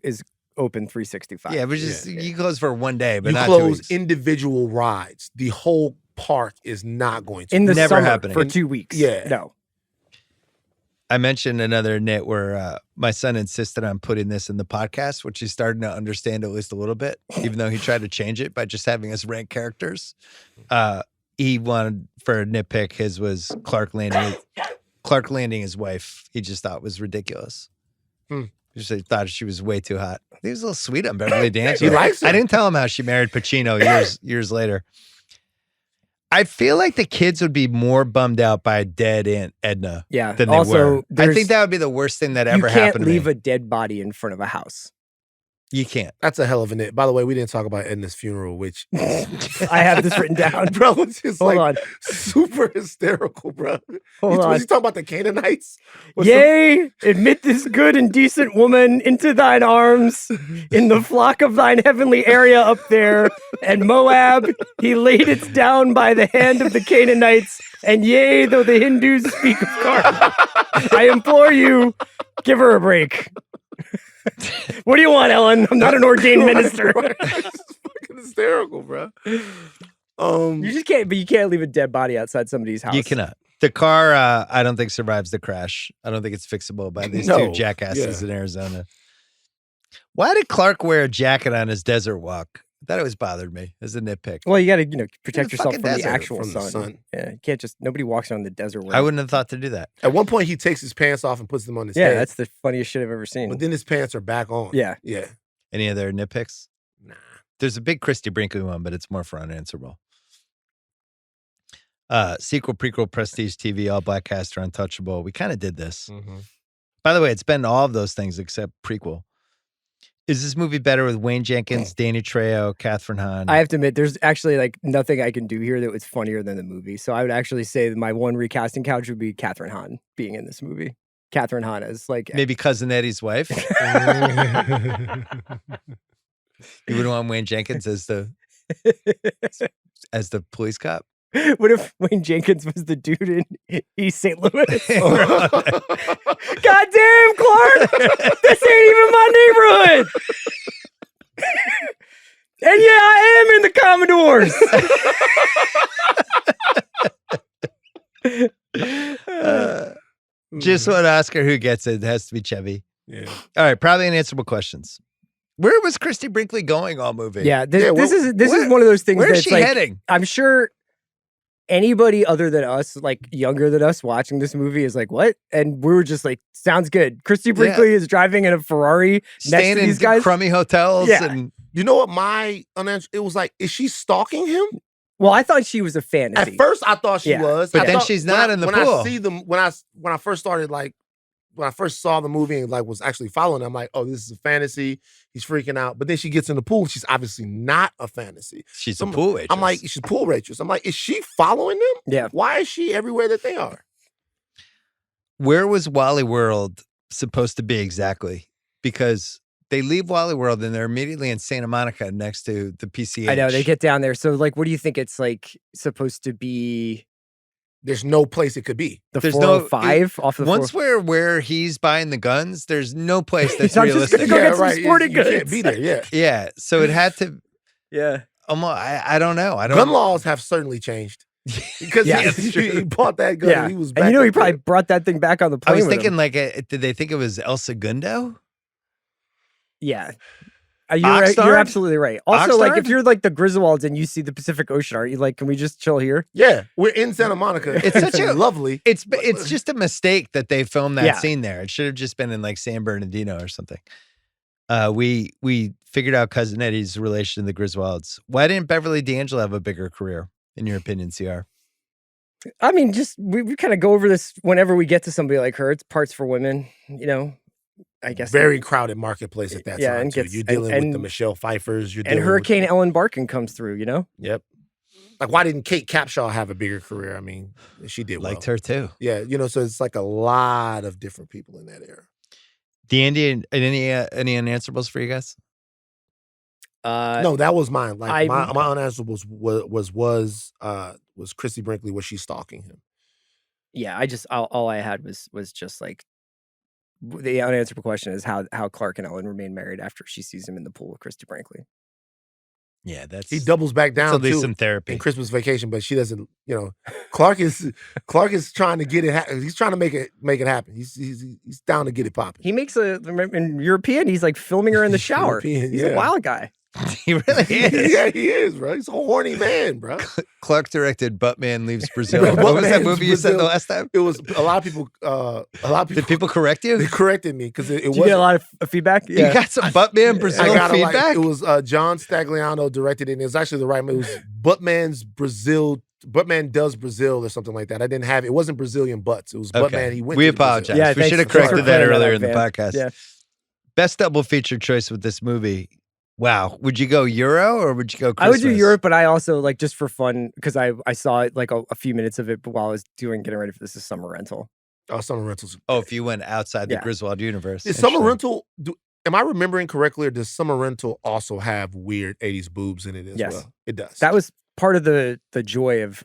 open 365. Yeah, but just you close for one day, but You not 2 close weeks. individual rides. The whole park is not going to. In the Never summer happening. for 2 weeks. Yeah. No. I mentioned another nit where my son insisted on putting this in the podcast, which he's starting to understand at least a little bit, even though he tried to change it by just having us rank characters. He wanted, for a nitpick, his was Clark landing his wife. He just thought was ridiculous. He just thought she was way too hot. He was a little sweet on Beverly D'Angelo. He likes her. I didn't tell him how she married Pacino years later. I feel like the kids would be more bummed out by a dead Aunt Edna Yeah. than they Also, were. I think that would be the worst thing that ever you can't happened to leave me. a dead body in front of a house. You can't. That's a hell of a nit. By the way, we didn't talk about Edna's funeral, which I have this written down. bro, it's just Hold like on. super hysterical, bro. Hold Was on. he talking about the Canaanites? Was the- Yea, admit this good and decent woman into thine arms in the flock of thine heavenly area up there. And Moab, he laid it down by the hand of the Canaanites. And yea, though the Hindus speak of karma, I implore you, give her a break. What do you want, Ellen? I'm not an ordained minister. It's fucking hysterical, bro. You just can't, but you can't leave a dead body outside somebody's house. You cannot. The car, I don't think survives the crash. I don't think it's fixable by these two No. jackasses in Arizona. Why did Clark wear a jacket on his desert walk? That always bothered me as a nitpick. Well, you got to, protect the yourself fucking from the desert, actual from the sun. sun. Yeah, you can't just, nobody walks around the desert. I wouldn't have thought to do that. At one point, he takes his pants off and puts them on his Yeah, head. that's the funniest shit I've ever seen. But then his pants are back on. Yeah. Yeah. Any other nitpicks? Nah. There's a big Christy Brinkley one, but it's more for unanswerable. Sequel, prequel, prestige TV, all black cast or untouchable. We kind of did this. By the way, it's been all of those things except prequel. Is this movie better with Wayne Jenkins, Danny Trejo, Catherine Hahn? I have to admit, there's actually like nothing I can do here that was funnier than the movie. So I would actually say that my one recasting couch would be Catherine Hahn being in this movie. Catherine Hahn is like maybe Cousin Eddie's wife. You wouldn't want Wayne Jenkins as the police cop. What if Wayne Jenkins was the dude in East St. Louis? Goddamn, Clark! This ain't even my neighborhood! And yeah, I am in the Commodores! Just one Oscar, who gets it? It has to be Chevy. Yeah. All right, probably unanswerable questions. Where was Christy Brinkley going all movie? Yeah, this is one of those things. Where is that's she like, heading? I'm sure anybody other than us, like younger than us, watching this movie is like, what? And we were just like, sounds good. Christy Brinkley is driving in a Ferrari Staying next to these in guys. crummy hotels. Yeah. And You know what it was like, is she stalking him? Well, I thought she was a fantasy. At first I thought she was. But I then thought- she's not in the pool. I see them when I first started when I first saw the movie and like was actually following, I'm like, oh, this is a fantasy. He's freaking out. But then she gets in the pool. She's obviously not a fantasy. She's a pool waitress. I'm like, she's pool waitress. I'm like, is she following them? Yeah. Why is she everywhere that they are? Where was Wally World supposed to be exactly? Because they leave Wally World and they're immediately in Santa Monica next to the PCH. I know, they get down there. So like, what do you think it's like supposed to be? There's no place it could be. The There's 405 off the Once 405? we're where he's buying the guns, there's no place that's I'm just gonna realistic. go get some sporting You can't goods. be there, yeah. Yeah, so it had to. Yeah. I don't know. I don't. Gun laws have certainly changed. Because Yeah, he bought that gun. Yeah. And he was And back you know, he up probably there. brought that thing back on the I plane was with thinking him. like, did they think it was El Segundo? Yeah. You're Oxnard? absolutely right. Also, like, if Oxnard? you're like the Griswolds and you see the Pacific Ocean, aren't you like, can we just chill here? Yeah, we're in Santa Monica. It's such a- lovely. It's just a mistake that they filmed that Yeah. scene there. It should have just been in like San Bernardino or something. We figured out Cousin Eddie's relation to the Griswolds. Why didn't Beverly D'Angelo have a bigger career, in your opinion, CR? I mean, just we kind of go over this whenever we get to somebody like her. It's parts for women, you know. I guess Very crowded marketplace at that Yeah, time. and Too. Gets- You're dealing with and- the Michelle Pfeiffers. You're and dealing Hurricane with, Ellen Barkin comes through, you know. Yep. Like, why didn't Kate Capshaw have a bigger career? I mean, she did Liked well. her too. Yeah, you know, so it's like a lot of different people in that era. Any unanswerables for you guys? No, that was mine. Like my I'm- unanswerables was Christy Brinkley. Was she stalking him? Yeah, I just all I had was just like the unanswerable question is how Clark and Ellen remain married after she sees him in the pool with Christy Brinkley. Yeah, that's He doubles back that's down at least too some therapy. in Christmas Vacation, but she doesn't. You know, Clark is trying to get it. He's trying to make it happen. He's down to get it popping. He makes in European. He's like filming her in the shower. European, He's yeah. a wild guy. He really is. Yeah, he is, bro. He's a horny man, bro. Clark directed Buttman Leaves Brazil. What was that Buttman's movie you said the Brazil. last time? It was a lot of people. Did people correct you? They corrected me because it Did you was. get a lot of feedback? You got some Buttman Brazil I got feedback? it was John Stagliano directed it. And it was actually the right movie. It was Buttman's Brazil. Buttman Does Brazil or something like that. I didn't have it. It wasn't Brazilian Butts. It was Buttman. He went. We to Brazil. apologize. Yeah, we thanks should have for corrected that clearing that earlier up, in the man. podcast. Yeah. Best double feature choice with this movie. Wow. Would you go Euro or would you go Christmas? I would do Europe, but I also like just for fun because I saw it like a few minutes of it, but while I was getting ready for this is Summer Rental. Oh, Summer Rentals. Oh, if you went outside the Yeah. Griswold universe. Is Summer Interesting. Rental? Am I remembering correctly, or does Summer Rental also have weird '80s boobs in it as Yes. well? It does. That was part of the joy of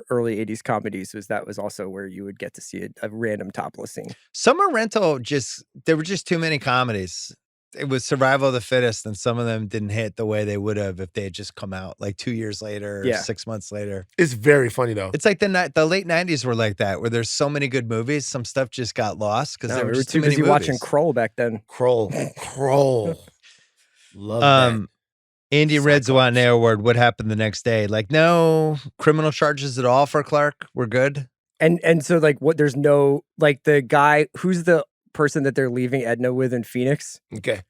early 80s comedies was that was also where you would get to see a random topless scene. Summer Rental there were just too many comedies. It was survival of the fittest, and some of them didn't hit the way they would have if they had just come out like 2 years later or Yeah. 6 months later. It's very funny though. It's like the late 90s were like that, where there's so many good movies. Some stuff just got lost because No, there we were were just too too many busy watching movies. Kroll back then. Kroll. Love that. Andy Redzwan Award, what happened the next day? Like, no criminal charges at all for Clark. We're good. And so like what there's no like the guy who's the person that they're leaving Edna with in Phoenix. Okay.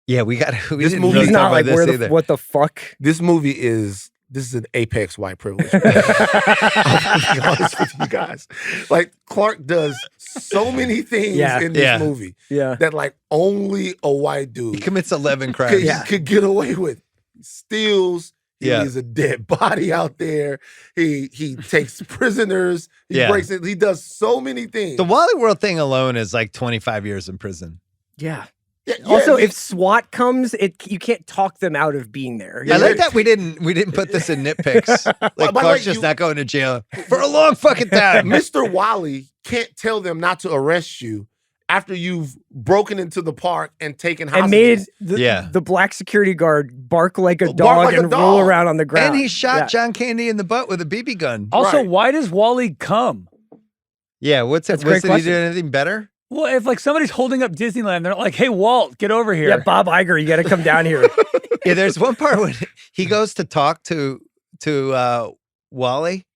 Yeah, we This didn't movie- really He's talk not about like this where either. what the fuck? This movie is this is an apex white privilege. I'll be honest with you guys. Like, Clark does so many things in this movie that like only a white dude He commits 11 crimes. could get away with. He steals. He leaves a dead body out there. He takes prisoners. He breaks it. He does so many things. The Wally World thing alone is like 25 years in prison. Yeah. Also, if SWAT comes, you can't talk them out of being there. I like that we didn't put this in nitpicks. Like Clark's just not going to jail for a long fucking time. Mr. Wally can't tell them not to arrest you after you've broken into the park and taken hostages. And made the black security guard bark like a dog and roll around on the ground. And he shot John Candy in the butt with a BB gun. Also, why does Wally come? Yeah, did he do anything better? Well, if like somebody's holding up Disneyland, they're like, "Hey, Walt, get over here." Yeah, Bob Iger, you got to come down here. Yeah, there's one part when he goes to talk to Wally,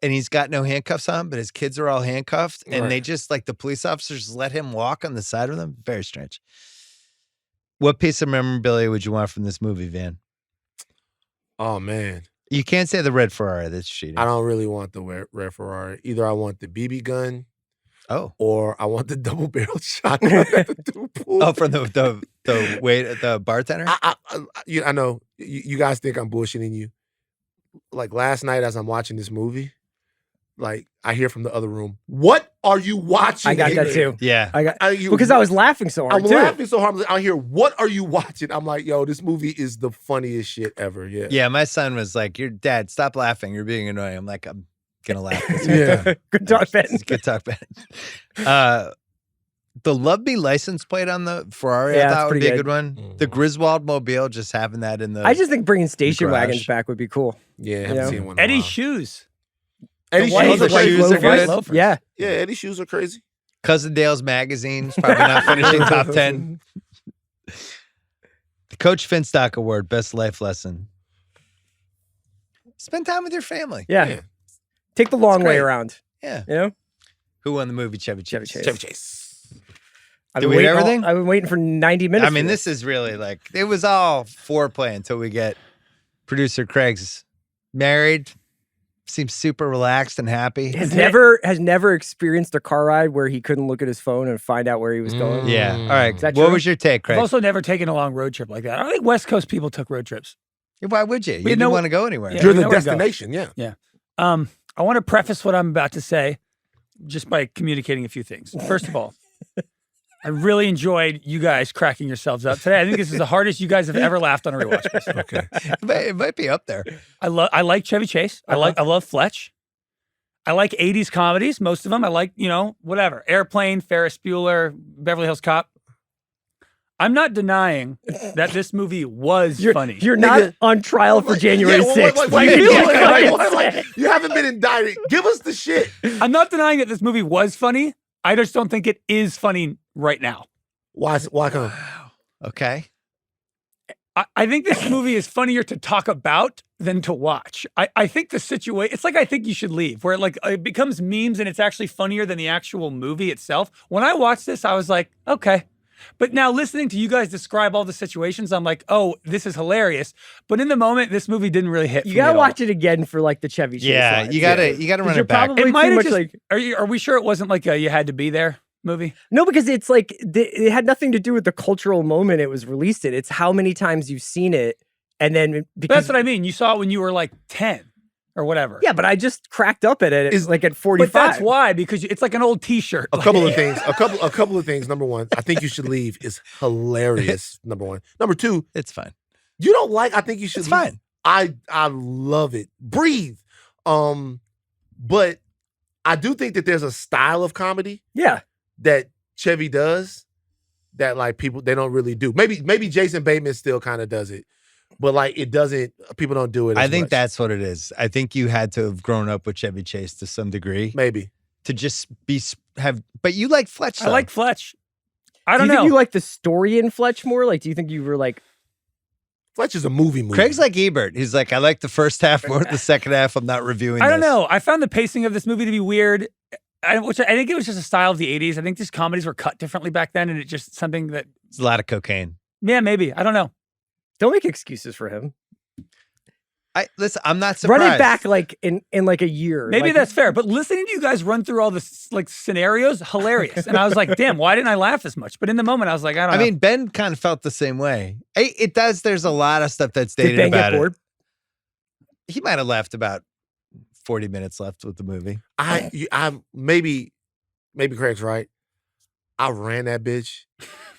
and he's got no handcuffs on, but his kids are all handcuffed, and they just like the police officers let him walk on the side of them. Very strange. What piece of memorabilia would you want from this movie, Van? Oh man, you can't say the red Ferrari. That's cheating. I don't really want the red Ferrari. Either I want the BB gun. Or I want the double barrel shotgun that the dude pulled. Oh, from the bartender? I know you guys think I'm bullshitting you. Like last night as I'm watching this movie, like I hear from the other room, "What are you watching?" I got that too. Yeah. Because I was laughing so hard. I'm laughing so hard. I hear, "What are you watching?" I'm like, yo, this movie is the funniest shit ever. Yeah. Yeah, my son was like, "Your dad, stop laughing. You're being annoying." I'm like, I'm gonna laugh. Good talk, Ben. Good talk, Ben. The Love Me license plate on the Ferrari, I thought would be a good one. Mm-hmm. The Griswold Mobile, just having that in the. I just think bringing station wagons back would be cool. Yeah, I haven't seen one. Eddie's shoes. Eddie's shoes are good. Loafers. Yeah, Eddie's shoes are crazy. Cousin Dale's magazine's probably not finishing top 10. The Coach Finstock Award, best life lesson. Spend time with your family. Yeah. Take the long way around. Yeah. You know? Who won the movie? Chevy Chase. Chevy Chase. Did we hear everything? I've been waiting for 90 minutes. I mean, this is really like, it was all foreplay until we get producer Craig's married. Seems super relaxed and happy. Has never experienced a car ride where he couldn't look at his phone and find out where he was going. Yeah. All right. What was your take, Craig? I've also never taken a long road trip like that. I don't think West Coast people took road trips. Why would you? You didn't want to go anywhere. You're the destination. Yeah. I want to preface what I'm about to say just by communicating a few things. First of all, I really enjoyed you guys cracking yourselves up today. I think this is the hardest you guys have ever laughed on a Rewatchables. Okay. It might be up there. I like Chevy Chase. I love Fletch. I like 80s comedies, most of them. I like, whatever. Airplane, Ferris Bueller, Beverly Hills Cop. I'm not denying that this movie was funny. You're not on trial for January 6th. You haven't been indicted. Give us the shit. I'm not denying that this movie was funny. I just don't think it is funny right now. Why come? Okay. I think this movie is funnier to talk about than to watch. I think the situation, it's like I Think You Should Leave, where it becomes memes and it's actually funnier than the actual movie itself. When I watched this, I was like, okay. But now listening to you guys describe all the situations, I'm like, oh, this is hilarious. But in the moment, this movie didn't really hit. You gotta watch it again for the Chevy Chase. Yeah, lines. you gotta run it back. It might have just Are we sure it wasn't like a you had to be there movie? No, because it's like it had nothing to do with the cultural moment it was released in. It's how many times you've seen it, and then that's what I mean. You saw it when you were like 10. Or whatever. Yeah, but I just cracked up at it at 45. But that's why, because it's like an old T-shirt. A couple of things. A couple of things. Number one, I Think You Should Leave is hilarious. Number one. Number two, it's fine. You don't like I Think You Should It's Leave? fine. I love it. Breathe. But I do think that there's a style of comedy. Yeah. That Chevy does that people they don't really do. Maybe Jason Bateman still kind of does it. But it doesn't. People don't do it. I think that's what it is. I think you had to have grown up with Chevy Chase to some degree, maybe to just have. But you like Fletch. Though. I like Fletch. I don't know. Do you think you like the story in Fletch more? Do you think you were like? Fletch is a movie. Craig's like Ebert. He's like, I like the first half more. The second half, I'm not reviewing. I don't know. I found the pacing of this movie to be weird. Which I think it was just a style of the 80s. I think these comedies were cut differently back then, and it's just something that it's a lot of cocaine. Yeah, maybe. I don't know. Don't make excuses for him. Listen, I'm not surprised. Run it back like in like a year. Maybe like, that's fair, but listening to you guys run through all this like scenarios, hilarious. And I was like, damn, why didn't I laugh as much? But in the moment, I was like, I don't know. I mean, Ben kind of felt the same way. It does. There's a lot of stuff that's Did dated Ben about get bored? it. He might have left about 40 minutes left with the movie. I maybe Craig's right. I ran that bitch,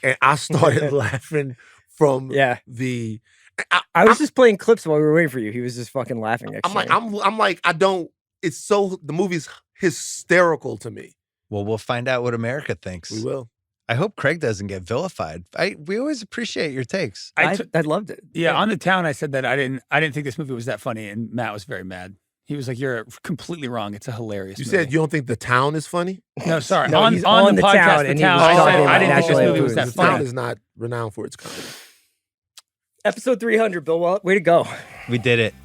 and I started laughing from the. I was just playing clips while we were waiting for you. He was just fucking laughing. I'm like, I don't. It's so the movie's hysterical to me. Well, we'll find out what America thinks. We will. I hope Craig doesn't get vilified. We always appreciate your takes. I loved it. Yeah, on the town, I said that I didn't think this movie was that funny, and Matt was very mad. He was like, "You're completely wrong. It's a hilarious." You movie. said you don't think The Town is funny? No, sorry. No, on he's the podcast, town, The and he Town, was I talking said about I didn't think this National movie was that The Town funny. is not renowned for its comedy. Episode 300, Bill Wallett. Way to go. We did it.